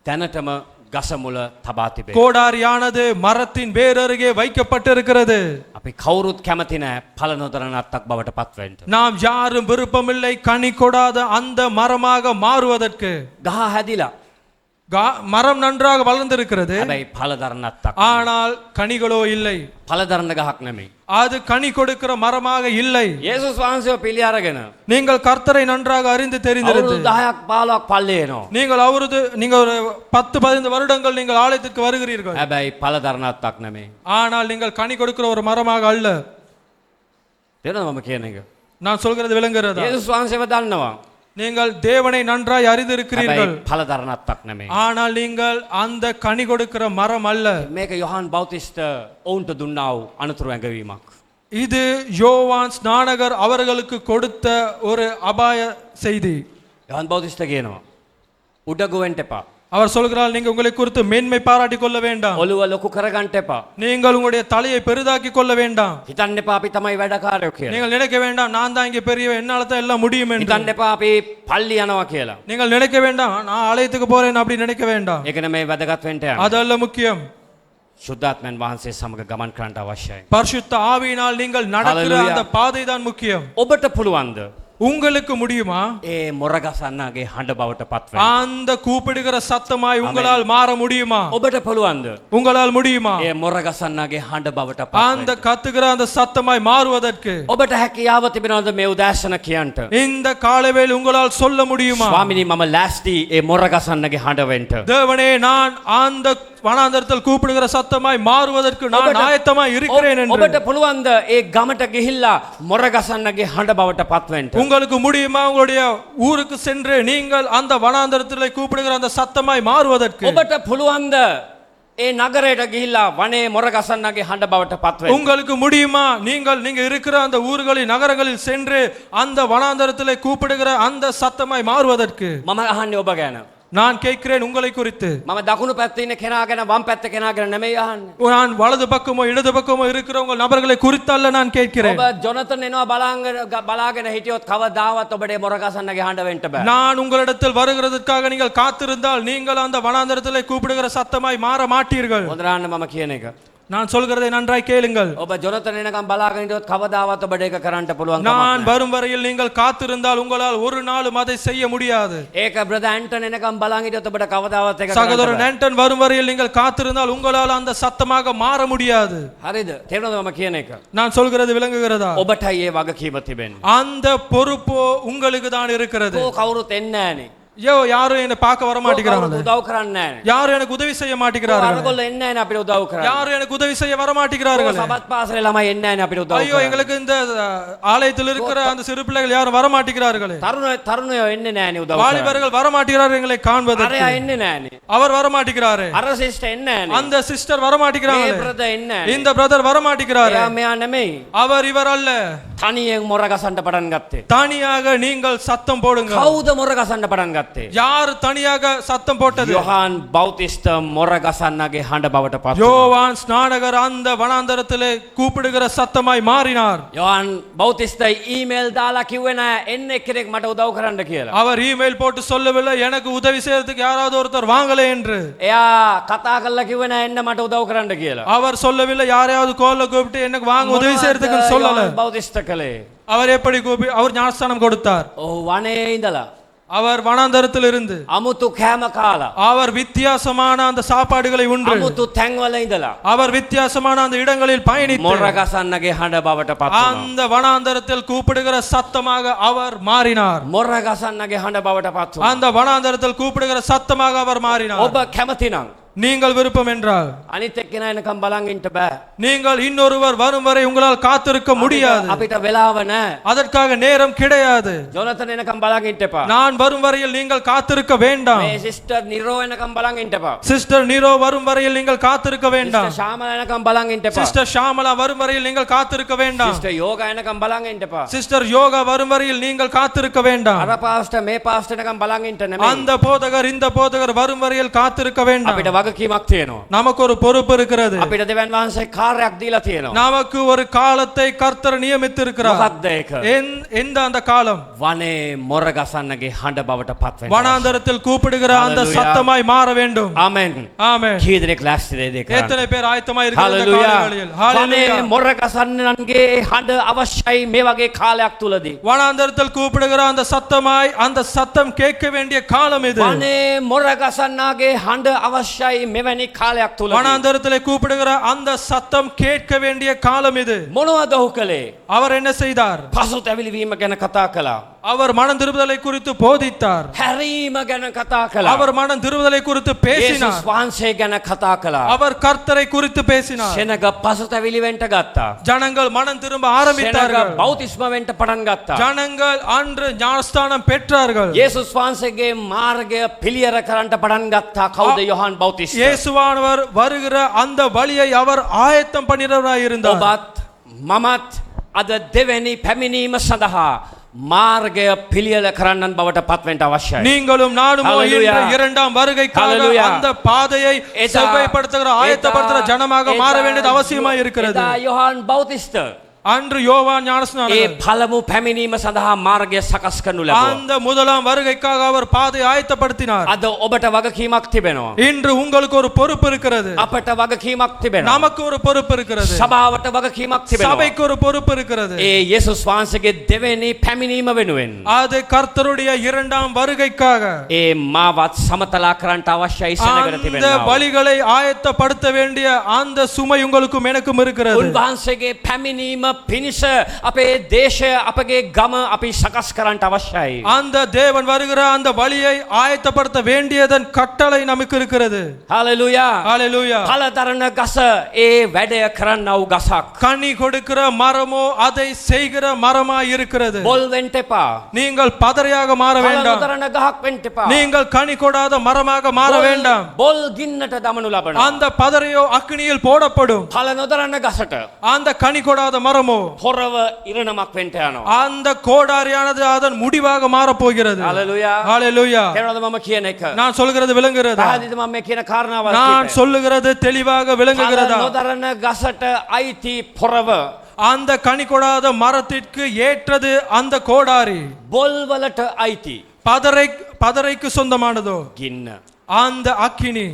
දැනටම ගස මුල තබා තිබේ. கோடாரியானது மரத்தின் வேர் அருகே வைக்கப்பட்டிருக்கிறது. අපි කවුරුත් කැමති නැහැ ඵල නොදරන අත්තක් බවට පත් වෙන්න. நாம் யாரும் விருப்பமில்லை கனி கொடாத அந்த மரமாக மாறுவதற்கு. ගහ හැදිලා மரம் நன்றாக வளர்ந்திருக்கிறது, හැබැයි ඵල දරන අත්තක් ஆனால் கனிகளோ இல்லை. ඵල දරන ගහක් නෙමෙයි. அது கனி கொடுக்கிற மரமாக இல்லை. යේසුස් වහන්සේව පිළි අරගෙන நீங்கள் கர்த்தரை நன்றாக அறிந்து தெரிந்திருந்து, අවුරුදු 10ක් 15ක් පල්ලේ එනවා. நீங்கள் ஒரு 10-15 வருடங்கள் நீங்கள் ஆலயத்திற்கு வருகிறீர்கள், හැබැයි ඵල දරන අත්තක් නෙමෙයි. ஆனால் நீங்கள் கனி கொடுக்கிற ஒரு மரமாக அல்ல. තේරෙනවද මම කියන එක? நான் சொல்கிறது விளங்குகிறதா? යේසුස් වහන්සේව දන්නවා. நீங்கள் தேவனை நன்றாய் அறிந்திருக்கிறீர்கள், හැබැයි ඵල දරන අත්තක් නෙමෙයි. ஆனால் நீங்கள் அந்த கனி கொடுக்கிற மரம் அல்ல. මේක යොහන් බෞතිස්ත ඔවුන්ට දුන්නා වූ අනුතුරු ඇඟවීමක්. இது யோவான் ஸ்நானகர் அவர்களுக்கு கொடுத்த ஒரு அபாய செய்தி. යොහන් බෞතිස්ත කියනවා උඩගු වෙන්න එපා. அவர் சொல்கிறார், நீங்க உங்களை குறித்து மேன்மை பாராட்டிக் கொள்ள வேண்டாம், ඔළුව ලොකු කරගන්න එපා. நீங்கள் உங்களுடைய தலையை பெரிதாக்கி கொள்ள வேண்டாம், හිතන්න එපා අපි තමයි වැඩකාරයෝ කියලා. நீங்கள் நினைக்க வேண்டாம் நான் தான் இங்கே பெரியவன், என்னால தான் எல்லாம் முடியும் என்று. හිතන්න එපා අපි පල්ලි යනවා කියලා. நீங்கள் நினைக்க வேண்டாம் நான் ஆலயத்துக்கு போறேன் அப்படி நினைக்க வேண்டாம். ඒක නෙමෙයි වැදගත් වෙන්න යන්නේ. அதல்ல முக்கியம். ශුද්ධාත්මයන් වහන්සේ සමග ගමන් කරන්නට අවශ්‍යයි. பரிசுத்த ஆவியினால் நீங்கள் நடக்கிற Hallelujah. அந்த பாதை தான் முக்கியம். ඔබට පුළුවන්ද உங்களுக்கு முடியுமா ඒ මොරගසන්නගේ හඬ බවට පත් වෙන්න? அந்த கூப்பிடுகிற சத்தமாய் உங்களால் மாற முடியுமா? ඔබට පුළුවන්ද உங்களால் முடியுமா ඒ මොරගසන්නගේ හඬ බවට පත් அந்த වෙන්න? கத்துகிற அந்த சத்தமாய் மாறுவதற்கு? ඔබට හැකියාව තිබෙනවද මේ උදෑසන කියන්ට? இந்த காலவேளை உங்களால் சொல்ல முடியுமா? ස්වාමිනී මම ලෑස්ති ඒ මොරගසන්නගේ හඬ වෙන්න. தேவனே நான் அந்த வனாந்தரத்தில் கூப்பிடுகிற சத்தமாய் மாறுவதற்கு நான் ஆயத்தமாய் இருக்கிறேன் என்று. ඔබට පුළුවන් ද ඒ ගමට ගිහිල්ලා මොර ගසන්නගේ හඬ බවට පත් වෙන්න? உங்களுக்கு முடியுமா உங்களுடைய ஊருக்கு சென்று நீங்கள் அந்த வனாந்தரத்திலே கூப்பிடுகிற அந்த சத்தமாய் மாறுவதற்கு? ඔබට පුළුවන් ද ඒ නගරයට ගිහිල්ලා වනේ මොර ගසන්නගේ හඬ බවට පත් වෙන්න? உங்களுக்கு முடியுமா நீங்க இருக்கிற அந்த ஊர்களில் நகரங்களில் சென்று அந்த வனாந்தரத்திலே கூப்பிடுகிற அந்த சத்தமாய் மாறுவதற்கு? මම අහන්නේ ඔබ ගැන. நான் கேட்கிறேன் உங்களை குறித்து. මම දකුණු පැත්තේ ඉන්න කෙනා ගැන වම් පැත්තේ කෙනා ගැන නෙමෙයි අහන්නේ. நான் வலது பக்கமோ இடது பக்கமோ இருக்கிற உங்கள் நபர்களை குறித்து அல்ல நான் கேட்கிறேன். ඔබ ජොනතන් එනවා බලාගෙන හිටියොත් කවදාවත් ඔබට මොර ගසන්නගේ හඬ වෙන්න බෑ. நான் உங்களிடத்தில் வருகிறதற்காக நீங்கள் காத்திருந்தால் நீங்கள் அந்த வனாந்தரத்திலே கூப்பிடுகிற சத்தமாய் மாற மாட்டீர்கள். හොඳරන්න මම කියන එක. நான் சொல்கிறதை நன்றாய் கேளுங்கள். ඔබ ජොනතන් එනකම් බලාගෙන හිටියොත් කවදාවත් ඔබට ඒක කරන්න පුළුවන් කමක් நான் නැහැ. வரும் வரையில் நீங்கள் காத்திருந்தால் உங்களால் ஒரு நாளும் அதை செய்ய முடியாது. ඒක බ්‍රදර් ඇන්ටන් එනකම් බලන් හිටියොත් ඔබට කවදාවත් ඒක කරන්න சகோதரன் බෑ. ஆண்டன் வரும் வரையில் நீங்கள் காத்திருந்தால் உங்களால் அந்த சத்தமாக மாற முடியாது. හරිද? තේරෙනවද මම කියන එක? நான் சொல்கிறது விளங்குகிறதா? ඔබටයි ඒ වගකීම තිබෙන්නේ. அந்த பொறுப்பு உங்களுக்கு தான் இருக்கிறது. ඕ කවුරුත් එන්නේ නැහනේ. யாரும் என்ன பார்க்க வர மாட்டேங்கிறாங்க. උදව් කරන්නේ නැහැ. யாரும் எனக்கு உதவி செய்ய மாட்டேங்கிறார்கள். අරගොල්ලෝ එන්නේ නැහනේ අපිට උදව් කරන්න. யாரும் எனக்கு உதவி செய்ய வர மாட்டேங்கிறார்கள். සබත් පාසලේ ළමයි එන්නේ නැහනේ අපිට උදව් ஐயோ කරන්න. எங்களுக்கு இந்த ஆலயத்தில் இருக்கிற அந்த சிறு பிள்ளைகள் யாரும் வர மாட்டேங்கிறார்கள். තරුණයෝ එන්නේ නැහනේ උදව් කරන්න. வாலிபர்கள் வர மாட்டேங்கிறார்கள் எங்களை காண்பதற்கு. අරයා එන්නේ නැහනේ. அவர் வர மாட்டேங்கிறாரு. අර සිස්ටර් එන්නේ නැහනේ. அந்த சிஸ்டர் வர මේ மாட்டேங்கிறாங்க. බ්‍රදර් එන්නේ නැහනේ. இந்த பிரதர் வர மாட்டேங்கிறாரு. එයා මෙයා නෙමෙයි. அவர் இவர் அல்ல. තනියෙන් මොර ගසන්න පටන් ගත්තේ. தனியாக நீங்கள் சத்தம் போடுங்க. කවුද මොර ගසන්න පටන් ගත්තේ? யார் தனியாக சத்தம் போட்டது? යොහාන් බෞතිස්ත මොර ගසන්නගේ හඬ බවට පත් වුණා. யோவான் ஸ்நானகர் அந்த வனாந்தரத்திலே கூப்பிடுகிற சத்தமாய் மாறினார். යොහාන් බෞතිස්ත ඊමේල් දාලා කිව්වේ නෑ එන්නේ කෙනෙක් මට උදව් කරන්න කියලා. அவர் இமெயில் போட்டு சொல்லவில்லை எனக்கு உதவி செய்யறதுக்கு யாராவது ஒருத்தர் வாங்கலே என்று. එයා කතා කරලා කිව්වේ නෑ එන්න මට උදව් කරන්න කියලා. அவர் சொல்லவில்லை யாரையாவது கோல்ல கூப்பிட்டு எனக்கு வாங்க உதவி செய்யறதுக்கு சொல்லல. යොහාන් බෞතිස්ත කළේ. அவர் எப்படி அவர் ஞானஸ்தானம் கொடுத்தார். ඔව් වනේ ඉඳලා அவர் வனாந்தரத்தில் இருந்து අමුතු කෑම කාලා அவர் வித்தியாசமான அந்த சாப்பாடுகளை உண்டு අමුතු තැන්වල ඉඳලා அவர் வித்தியாசமான அந்த இடங்களில் பயணித்து මොර ගසන්නගේ හඬ බවට පත් වුණා. அந்த வனாந்தரத்தில் கூப்பிடுகிற சத்தமாக அவர் மாறினார். මොර ගසන්නගේ හඬ බවට පත් වුණා. அந்த வனாந்தரத்தில் கூப்பிடுகிற சத்தமாக அவர் மாறினார். ඔබ කැමති නම් நீங்கள் விருப்பம் என்றால் අනිත් එක්කෙනා එනකම් බලන් ඉන්න බෑ. நீங்கள் இன்னொருவர் வரும் வரை உங்களால் காத்திருக்க முடியாது. අපිට වෙලාව නැහැ. அதற்காக நேரம் கிடையாது. ජොනතන් එනකම් බලන් ඉන්න එපා. நான் வரும் வரையில் நீங்கள் காத்திருக்க வேண்டாம். මේ සිස්ටර් නිරෝ එනකම් බලන් ඉන්න එපා. சிஸ்டர் நீரோ வரும் வரையில் நீங்கள் காத்திருக்க வேண்டாம். සිස්ටර් ශාමලා එනකම් බලන් ඉන්න එපා. சிஸ்டர் ஷாமலா வரும் வரையில் நீங்கள் காத்திருக்க வேண்டாம். සිස්ටර් යෝගා එනකම් බලන් ඉන්න එපා. சிஸ்டர் யோகா வரும் வரையில் நீங்கள் காத்திருக்க வேண்டாம். අර පාස්ටර් මේ පාස්ටර් එනකම් බලන් ඉන්න නෙමෙයි. அந்த போதகர் இந்த போதகர் வரும் வரையில் காத்திருக்க வேண்டாம். අපිට වගකීමක් තියෙනවා. நமக்கு ஒரு பொறுப்பு இருக்கிறது. අපිට දෙවියන් වහන්සේ කාර්යයක් දීලා තියෙනවා. நமக்கு ஒரு காலத்தை கர்த்தர் நியமித்து இருக்கிறார். මොකක්ද ඒක? எந்த அந்த காலம்? වනේ මොර ගසන්නගේ හඬ බවට පත් වෙනවා. வனாந்தரத்தில் கூப்பிடுகிற அந்த Hallelujah. சத்தமாய் மாற வேண்டும். ආමෙන්. ஆமென். කී දෙනෙක් ලෑස්තිද ඒක? எத்தனை பேர் ஆயத்தமாய் இருக்கிற இந்த හalleluya. காலங்களில்? ஹalleluya. වනේ මොර ගසන්නන්ගේ හඬ අවශ්‍යයි මේ වගේ කාලයක් තුලදී. வனாந்தரத்தில் கூப்பிடுகிற அந்த சத்தமாய் அந்த சத்தம் கேட்க வேண்டிய காலம் இது. වනේ මොර ගසන්නාගේ හඬ අවශ්‍යයි මෙවැනි කාලයක් තුලදී. வனாந்தரத்திலே கூப்பிடுகிற அந்த சத்தம் கேட்க வேண்டிய காலம் இது. මොනවද ඔහු කළේ? அவர் என்ன செய்தார்? පසුතැවිලි වීම ගැන කතා කළා. அவர் மனம் திரும்புதலை குறித்து போதித்தார். හැරීම ගැන කතා කළා. அவர் மனம் திரும்புதலை குறித்து பேசினார். යේසුස් වහන්සේ ගැන කතා කළා. அவர் கர்த்தரை குறித்து பேசினார். සෙනග පසුතැවිලි වෙන්න ගත්තා. ஜனங்கள் மனம் திரும்ப සෙනග ஆரம்பித்தார்கள். බෞතිස්ම වෙන්න පටන් ගත්තා. ஜனங்கள் அன்று ஞானஸ்தானம் பெற்றார்கள். යේසුස් වහන්සේගේ මාර්ගය පිළියෙල කරන්න පටන් ගත්තා. කවුද? යොහාන් බෞතිස්ත. இயேசுவானவர் வருகிற அந்த வழியை அவர் ஆயத்தம் பண்ணிறவராய் இருந்தார். ඔබත් මමත් අද දෙවැනි පැමිණීම සඳහා මාර්ගය පිළියෙල කරන්නන් බවට පත්වෙන්න අවශ්‍යයි. நீங்களும் நானும் Hallelujah. இரண்டாம் வருகைக்காக Hallelujah. அந்த பாதையை செவ்வாய்ப்படுத்துகிற ஆயத்தப்படுத்துகிற ஜனமாக மாற வேண்டியது அவசியமாய் இருக்கிறது. එදා යොහාන් බෞතිස්ත அன்று யோவான் ඒ ஞானஸ்நானகர் පළමු පැමිණීම සඳහා මාර්ගය සකස් කරනු ලැබුවා. அந்த முதலாம் வருகைக்காக அவர் பாதை ஆயத்தப்படுத்தினார். අද ඔබට වගකීමක් තිබෙනවා. இன்று உங்களுக்கு ஒரு பொறுப்பு இருக்கிறது. අපට වගකීමක් තිබෙනවා. நமக்கு ஒரு பொறுப்பு இருக்கிறது. සභාවට වගකීමක් තිබෙනවා. சபைக்கு ஒரு பொறுப்பு இருக்கிறது. ඒ යේසුස් වහන්සේගේ දෙවෙනි පැමිණීම වෙනුවෙන් அது கர்த்தருடைய இரண்டாம் வருகைக்காக ඒ මාවත් සමතලා කරන්නට අවශ්‍යයි සෙනගට அந்த තිබෙනවා. வழிகளை ஆயத்தப்படுத்த வேண்டிய அந்த சுமை உங்களுக்கும் எனக்கும் இருக்கிறது. උන්වහන්සේගේ පැමිණීම පිණිස අපේ දේශය අපගේ ගම අපි සකස් කරන්නට අවශ්‍යයි. அந்த தேவன் வருகிற அந்த வழியை ஆயத்தப்படுத்த வேண்டியதன் கட்டளை நமக்கு இருக்கிறது. හලෙලුයා. ஹalleluya. පළදරන ගස ඒ වැඩය කරන්නව ගසක්. கனி கொடுக்கிற மரமோ அதை செய்கிற மரமாய் இருக்கிறது. බොල් වෙන්න එපා. நீங்கள் பதரையாக மாற வேண்டாம். පළදරන ගහක් වෙන්න එපා. நீங்கள் கனி கொடாத மரமாக மாற வேண்டாம். බොල් ගින්නට දමනු ලබනවා. அந்த பதரையோ அக்கினியில் போடப்படும். පළ නොදරන ගසට அந்த கனி கொடாத மரமோ පොරව ඉරණමක් වෙන්න යනවා. அந்த கோடாரியானது அதன் முடிவாக மாறப் போகிறது. හලෙලුයා. ஹalleluya. තේරෙනවද මම කියන එක? நான் சொல்கிறது விளங்குகிறதா? පැහැදිලිද මම මේ කියන කාරණාව? நான் சொல்லுகிறது தெளிவாக விளங்குகிறதா? නොදරන ගසට අයිති පොරව அந்த கனி கொடாத மரத்திற்கு ஏற்றது அந்த கோடாரி. බොල් වලට අයිති பதரைக்கு சொந்தமானதோ ගින්න. அந்த அக்கினி.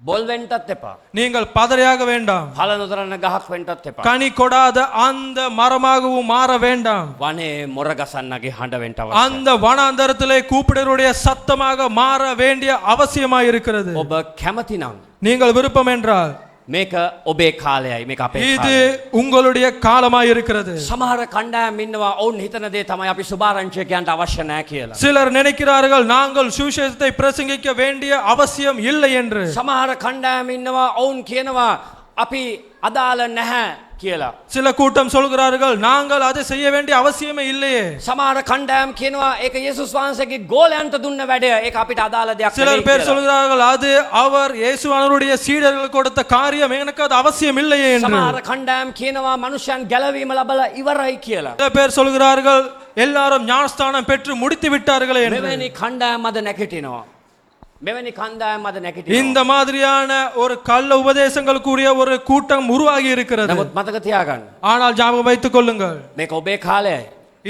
බොල් වෙන්නත් එපා. நீங்கள் பதரையாக வேண்டாம். පළ නොදරන ගහක් වෙන්නත් එපා. கனி கொடாத அந்த மரமாகவும் மாற வேண்டாம். වනේ මොර ගසන්නගේ හඬ වෙන්න අවශ්‍යයි. அந்த வனாந்தரத்திலே கூப்பிடுவருடைய சத்தமாக மாற வேண்டிய அவசியமாய் இருக்கிறது. ඔබ කැමති නම් நீங்கள் விருப்பம் என்றால் මේක ඔබේ කාලයයි. මේක අපේ இது කාලයයි. உங்களுடைய காலமாய் இருக்கிறது. සමහර කණ්ඩායම් ඉන්නවා ඔවුන් හිතන දේ තමයි අපි සුභාරංචිය කියන්න අවශ්‍ය නැහැ කියලා. சிலர் நினைக்கிறார்கள் நாங்கள் சுவிசேஷத்தை பிரசங்கிக்க வேண்டிய அவசியம் இல்லை என்று. සමහර කණ්ඩායම් ඉන්නවා ඔවුන් කියනවා අපි අදාළ නැහැ කියලා. சில கூட்டம் சொல்கிறார்கள் நாங்கள் அதை செய்ய வேண்டிய அவசியமே இல்லையே. සමහර කණ්ඩායම් කියනවා ඒක යේසුස් වහන්සේගේ ගෝලයන්ට දුන්න වැඩය. ඒක අපිට අදාළ දෙයක් சிலர் නෙවෙයි பேர் කියලා. சொல்கிறார்கள் அது அவர் இயேசுவனுடைய சீடர்களுக்கு கொடுத்த காரியம் எனக்கு அது அவசியம் இல்லையே என்று. සමහර කණ්ඩායම් කියනවා මනුෂ්‍යයන් ගැලවීම ලබලා ඉවරයි කියලා. சில பேர் சொல்கிறார்கள் எல்லாரும் ஞானஸ்தானம் பெற்று முடித்து விட்டார்களே என்று. මෙවැනි කණ්ඩායම් අද නැගිටිනවා. මෙවැනි කණ්ඩායම් අද නැගිටිනවා. இந்த மாதிரியான ஒரு கள்ள உபதேசங்களுக்குரிய ஒரு கூட்டம் உருவாகி இருக்கிறது. නමුත් මතක තියාගන්න. ஆனால் ஞாபகம் வைத்துக் கொள்ளுங்கள், මේක ඔබේ කාලයයි.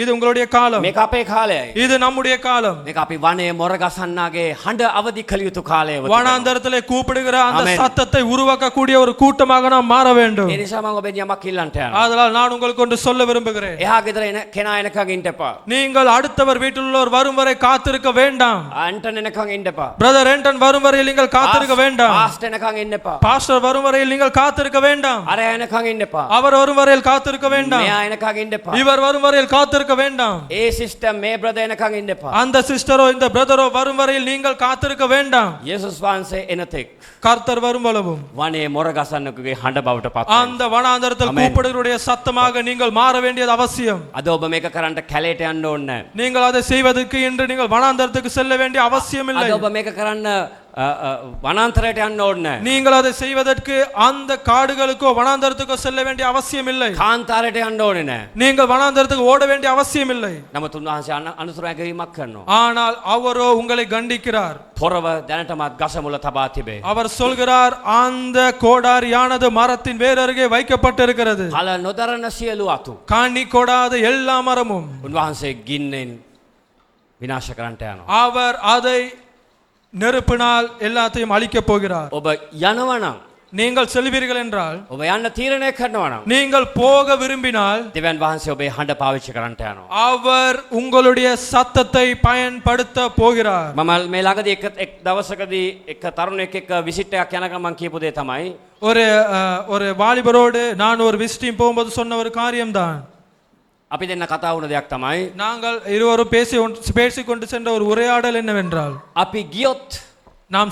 இது உங்களுடைய காலம், මේක අපේ කාලයයි. இது நம்முடைய காலம். මේක අපි වනයේ මොර ගසන්නාගේ හඬ අවදි කළ යුතු කාලය. வனாந்தரத்திலே கூப்பிடுகிற அந்த ஆமென். சத்தத்தை உருவாக்கக்கூடிய ஒரு கூட்டமாக நாம் மாற வேண்டும். ඒ නිසා මම ඔබෙන් යමක් ඉල්ලන්ට යනවා. ஆதலால் நான் உங்களுக்கு ஒன்று சொல்ல விரும்புகிறேன். එහා ගෙදර එන කෙනා එනකන් ඉන්න එපා. நீங்கள் அடுத்தவர் வீட்டில் உள்ளவர் வரும் வரை காத்திருக்க வேண்டாம். අන්ටන් එනකන් ඉන්න එපා. பிரதர் ஏண்டன் வரும் வரையில் நீங்கள் காத்திருக்க வேண்டாம். පාස්ට් එනකන් ඉන්න එපා. பாஸ்டர் வரும் வரையில் நீங்கள் காத்திருக்க வேண்டாம். අර එනකන් ඉන්න එපා. அவர் வரும் வரையில் காத்திருக்க வேண்டாம். මෙයා එනකන් ඉන්න එපා. இவர் வரும் வரையில் காத்திருக்க வேண்டாம். ඒ සිස්ටම් මේ බ්‍රදර් එනකන් ඉන්න එපා. அந்த சிஸ்டரோ இந்த பிரதரோ வரும் வரையில் நீங்கள் காத்திருக்க வேண்டாம். යේසුස් වහන්සේ එනතෙක් கர்த்தர் வரும் அளவும் වනේ මොර ගසන්නකගේ හඬ බවට පත් වෙනවා. அந்த வனாந்தரத்தில் ஆமென். கூப்பிடுவருடைய சத்தமாக நீங்கள் மாற வேண்டியது அவசியம். අද ඔබ මේක කරන්න කැලේට යන්න ඕනේ නැහැ. நீங்கள் அதை செய்வதற்கு இன்று நீங்கள் வனாந்தரத்துக்கு செல்ல வேண்டிய அவசியம் இல்லை. අද ඔබ මේක කරන්න වනාන්තරයට යන්න ඕනේ නැහැ. நீங்கள் அதை செய்வதற்கு அந்த காடுகளுக்கோ வனாந்தரத்துக்கோ செல்ல வேண்டிய அவசியம் இல்லை. කාන්තාරයට යන්න ඕනේ නැහැ. நீங்கள் வனாந்தரத்துக்கு ஓட வேண்டிய அவசியம் இல்லை. නමුත් උන්වහන්සේ අනුසර ඇගීමක් කරනවා. ஆனால் அவரோ உங்களை கண்டிக்கிறார். පොරව දැනටමත් ගස මුල තබා තිබේ. அவர் சொல்கிறார் அந்த கோடாரியானது மரத்தின் வேர் அருகே வைக்கப்பட்டிருக்கிறது. පළ නොදරන සියලු අතු காணி கொடாத எல்லா மரமும் උන්වහන්සේ ගින්නෙන් විනාශ කරන්නට යනවා. அவர் அதை நெருப்பினால் எல்லாத்தையும் அழிக்கப் போகிறார். ඔබ යනවා නම් நீங்கள் செல்வீர்கள் என்றால், ඔබ යන්න තීරණය කරනවා නම් நீங்கள் போக விரும்பினால் දෙවියන් වහන්සේ ඔබේ හඬ පාවිච්චි කරන්නට යනවා. அவர் உங்களுடைய சத்தத்தை பயன்படுத்த போகிறார். මම මේ ළඟදී එක් දවසකදී එක තරුණයෙක් එක්ක විසිට් එකක් යන ගමන් කියපු දේ තමයි ஒரு வாலிபரோடு நான் ஒரு விசிட்டிங் போகும்போது சொன்ன ஒரு காரியம்தான். අපි දෙන්න කතා වුණ දෙයක් තමයි நாங்கள் இருவரும் பேசிக்கொண்டு சென்ற ஒரு உரையாடல் என்னவென்றால், අපි ගියොත් நாம்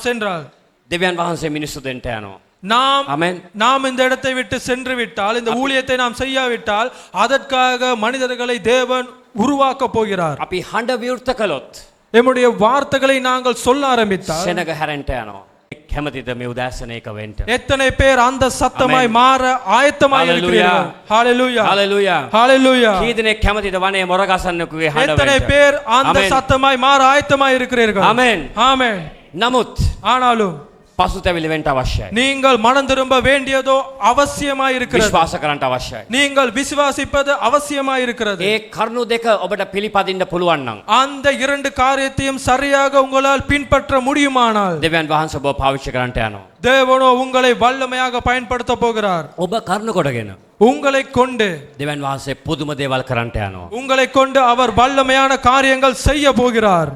சென்றால் දෙවියන් වහන්සේ මිනිස්සු දෙන්න යනවා. நாம் நாம் இந்த இடத்தை விட்டு சென்று விட்டால், இந்த ஊழியத்தை நாம் செய்யாவிட்டால் அதற்காக மனிதர்களை தேவன் உருவாக்க போகிறார். අපි හඬ විවෘත කළොත් நம்முடைய வார்த்தைகளை நாங்கள் சொல்ல ஆரம்பித்தால் සෙනග හැරෙන්න යනවා. කැමතිද මේ උදෑසන එක වෙන්න? எத்தனை பேர் அந்த சத்தமாய் மாற ஆயத்தமாய் இருக்கிறீர்கள்? ஹalleluya හalleluya ஹalleluya. කී දෙනෙක් කැමතිද වනේ මොර ගසන්නකුගේ හඬ වෙන්න? எத்தனை பேர் அந்த சத்தமாய் மாற ஆயத்தமாய் இருக்கிறீர்கள்? ஆமென் ஆமென். නමුත් ஆனாலும் පසුතැවිලි වෙන්න අවශ්‍යයි. நீங்கள் மனம் திரும்ப வேண்டியதோ அவசியமாய் இருக்கிறது. විශ්වාස කරන්න අවශ්‍යයි. நீங்கள் விசுவாசிப்பது அவசியமாய் இருக்கிறது. ඒ කරුණු දෙක ඔබට පිළිපදින්න පුළුවන් නම් அந்த இரண்டு காரியத்தையும் சரியாக உங்களால் பின்பற்ற முடியுமானால் දෙවියන් වහන්සේ ඔබ පාවිච්චි කරන්නට යනවා. தேவனோ உங்களை வல்லமையாக பயன்படுத்த போகிறார். ඔබ කරුණු කොටගෙන உங்களை கொண்டு දෙවියන් වහන්සේ පුදුම දේවල් කරන්නට යනවා. உங்களை கொண்டு அவர் வல்லமையான காரியங்கள் செய்ய போகிறார்.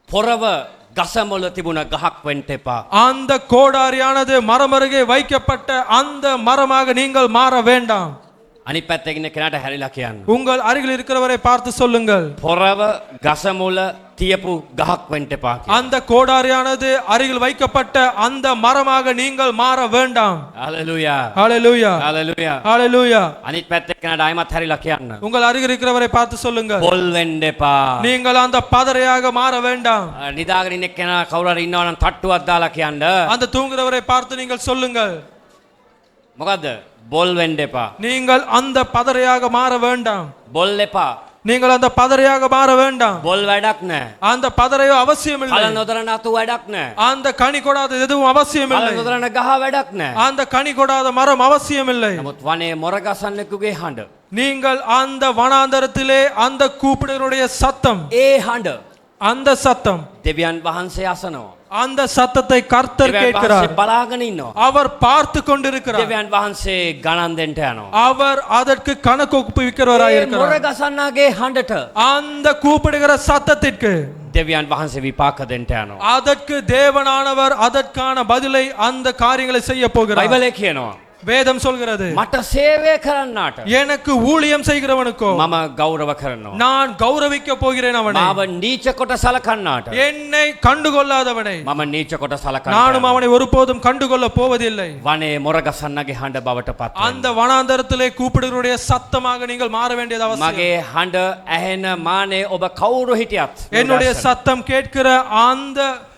පොරව ගසමොල තිබුණ ගහක් වෙන්න එපා. அந்த கோடாரியானது மரம் அருகே வைக்கப்பட்ட அந்த மரமாக நீங்கள் மாற வேண்டாம். අනිත් පැත්තේ ඉන්න කෙනාට හැරිලා කියන්න. உங்கள் அருகில் இருக்கிறவரை பார்த்து சொல்லுங்கள், පොරව ගසමුල තියපු ගහක් වෙන්න එපා කියලා. அந்த கோடாரியானது அருகில் வைக்கப்பட்ட அந்த மரமாக நீங்கள் மாற வேண்டாம். හalleluya. ஹalleluya හalleluya. ஹalleluya. අනිත් පැත්තේ කෙනාට ආයිමත් හැරිලා කියන්න. உங்கள் அருகில் இருக்கிறவரை பார்த்து சொல்லுங்கள், පොල් වෙන්න එපා. நீங்கள் அந்த பதரையாக மாற வேண்டாம். නිදාගෙන ඉන්න කෙනා කවුරු හරි ඉන්නවා නම් තට්ටුවක් දාලා කියන්න. அந்த தூங்குறவரை பார்த்து நீங்கள் சொல்லுங்கள், මොකද්ද? බොල් වෙන්න එපා. நீங்கள் அந்த பதரையாக மாற வேண்டாம். බොල් එපා. நீங்கள் அந்த பதரையாக மாற வேண்டாம். බොල් වැඩක් නැහැ. அந்த பதரையோ அவசியம் இல்லை. කල නොදරන අතු වැඩක් නැහැ. அந்த கனி கொடாத எதுவும் அவசியம் කල இல்லை. නොදරන ගහ වැඩක් නැහැ. அந்த கனி கொடாத மரம் அவசியம் இல்லை. නමුත් වනේ මොරගසන්නෙකුගේ හඬ. நீங்கள் அந்த வனாந்தரத்திலே அந்த கூப்பிடுகிறவருடைய சத்தம், ඒ හඬ அந்த சத்தம், දෙවියන් වහන්සේ අසනවා. அந்த சத்தத்தை கர்த்தர் දෙවියන් கேட்கிறார். වහන්සේ බලාගෙන ඉන්නවා. அவர் பார்த்து கொண்டிருக்கிறார். දෙවියන් වහන්සේ ගණන් දෙන්න යනවා. அவர் அதற்கு கணக்கு ஒப்புவிக்கிறவராய் ඒ இருக்கிறார். මොරගසන්නාගේ හඬට அந்த கூப்பிடுகிற சத்தத்திற்கு දෙවියන් වහන්සේ විපාක දෙන්න යනවා. அதற்கு தேவனானவர் அதற்கான பதிலை அந்த காரியங்களை செய்ய போகிறார். බයිබලේ කියනවා வேதம் சொல்கிறது, මට සේවය කරන්නාට எனக்கு ஊழியம் செய்கிறவனுக்கோ මම ගෞරව කරනවා. நான் கௌரவிக்க போகிறேன் அவனை. මාව නීච කොට සලකන්නාට என்னை கண்டுகொள்ளாதவனை මම නීච කොට සලකන්නා. நானும் அவனை ஒருபோதும் கண்டுகொள்ள போவதில்லை. වනේ මොරගසන්නගේ හඬ බවට පත් වෙන්න. அந்த வனாந்தரத்திலே கூப்பிடுகிறவருடைய சத்தமாக நீங்கள் மாற வேண்டியது அவசியம். මගේ හඬ ඇහෙන මානේ ඔබ කවුරු හිටියත් என்னுடைய சத்தம் கேட்கிற அந்த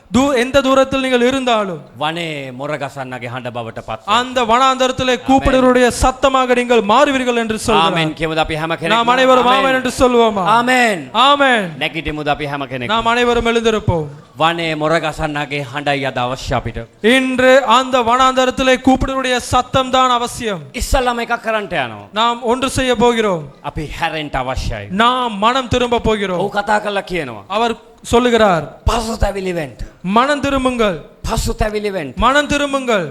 எந்த தூரத்தில் நீங்கள் இருந்தாலும் වනේ මොරගසන්නගේ හඬ බවට පත් அந்த வனாந்தரத்திலே கூப்பிடுகிறவருடைய சத்தமாக நீங்கள் மாறுவீர்கள் என்று சொல்கிறார். ආමෙන් කියමුද අපි හැම කෙනෙක්ම. நாம் அனைவரும் ஆமென் என்று சொல்வோமா? ආමෙන්. ஆமென். නැගිටිමුද අපි හැම කෙනෙක්ම. நாம் அனைவரும் எழுந்திருப்போம். වනේ මොරගසන්නගේ හඬයි අද අවශ්‍ය අපිට. இன்று அந்த வனாந்தரத்திலே கூப்பிடுவருடைய சத்தம் தான் அவசியம். ඉස්සල්ලාම එකක් කරන්නට යනවා. நாம் ஒன்று செய்ய போகிறோம். අපි හැරෙන්න අවශ්‍යයි. நாம் மனம் திரும்ப போகிறோம். ඔව් කතා කරලා කියනවා. அவர் சொல்லுகிறார், පසුතැවිලි වෙන්න. மனம் திரும்புங்கள், පසුතැවිලි වෙන්න. மனம் திரும்புங்கள்.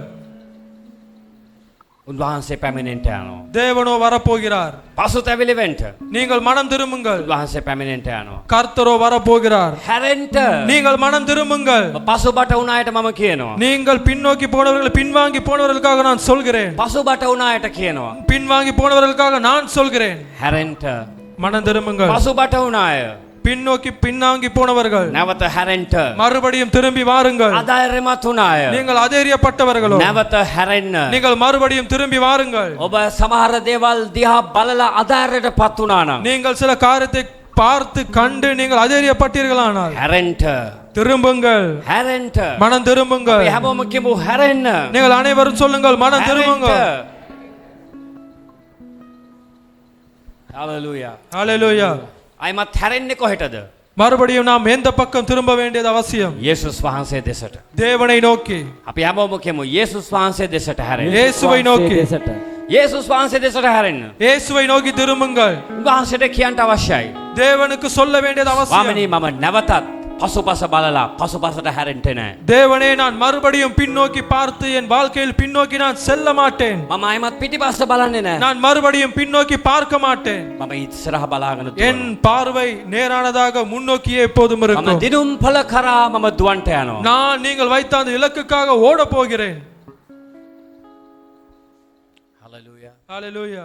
උන්වහන්සේ පැමිණෙන්න යනවා. தேவனோ வரப்போகிறார். පසුතැවිලි වෙන්න. நீங்கள் மனம் திரும்புங்கள். උන්වහන්සේ පැමිණෙන්න යනවා. கர்த்தரோ வரப்போகிறார். හැරෙන්න. நீங்கள் மனம் திரும்புங்கள். පසුබට වුණ අයට මම කියනවා. நீங்கள் பின்னோக்கி போனவர்கள், பின்வாங்கி போனவர்களுக்காக நான் சொல்கிறேன். පසුබට වුණ අයට කියනවා. பின்வாங்கி போனவர்களுக்காக நான் சொல்கிறேன். හැරෙන්න. மனம் திரும்புங்கள். පසුබට වුණ අය பின்னோக்கி பின்னாங்கி போனவர்கள் නැවත හැරෙන්න. மறுபடியும் திரும்பி வாருங்கள். අධෛර්යමත් වුණ අය நீங்கள் அதேரியப்பட்டவர்களோ නැවත හැරෙන්න. நீங்கள் மறுபடியும் திரும்பி வாருங்கள். ඔබ සමහර දේවල් දිහා බලලා අධෛර්යයටපත් වුණා නම් நீங்கள் சில காரியத்தை பார்த்து கண்டு நீங்கள் அதேரியப்பட்டீர்களானால் හැරෙන්න. திரும்புங்கள். හැරෙන්න. மனம் திரும்புங்கள். අපි හැමෝම කියමු හැරෙන්න. நீங்கள் அனைவரும் சொல்லுங்கள், மனம் திரும்புங்கள். Hallelujah. ஹalleluya. අයිමත් හැරෙන්නේ කොහෙටද? மறுபடியும் நாம் எந்த பக்கம் திரும்ப வேண்டியது அவசியம்? යේසුස් වහන්සේ දෙසට. தேவனை நோக்கி. අපි හැමෝම කියමු යේසුස් වහන්සේ දෙසට හැරෙන්න. இயேசுவை நோக்கி. යේසුස් වහන්සේ දෙසට හැරෙන්න. இயேசுவை நோக்கி திரும்புங்கள். උන්වහන්සේට කියන්න අවශ්‍යයි. தேவனுக்கு சொல்ல வேண்டியது அவசியம். ස්වාමිනී මම නැවතත් පසුපස බලලා පසුපසට හැරෙන්න නෑ. தேவனே, நான் மறுபடியும் பின்னோக்கி பார்த்து என் வாழ்க்கையில் பின்னோக்கி நான் செல்ல மாட்டேன். මම අයිමත් පිටිපස්ස බලන්නේ නෑ. நான் மறுபடியும் பின்னோக்கி பார்க்க மாட்டேன். මම ඉස්සරහ බලාගෙන என் பார்வை நேரானதாக முன்னோக்கியே எப்போதும் මම இருக்கும். දිනුම් පළ කරා මම දුවන්ට යනවා. நான் நீங்கள் வைத்த அந்த இலக்குக்காக ஓட போகிறேன். Hallelujah. ஹalleluya.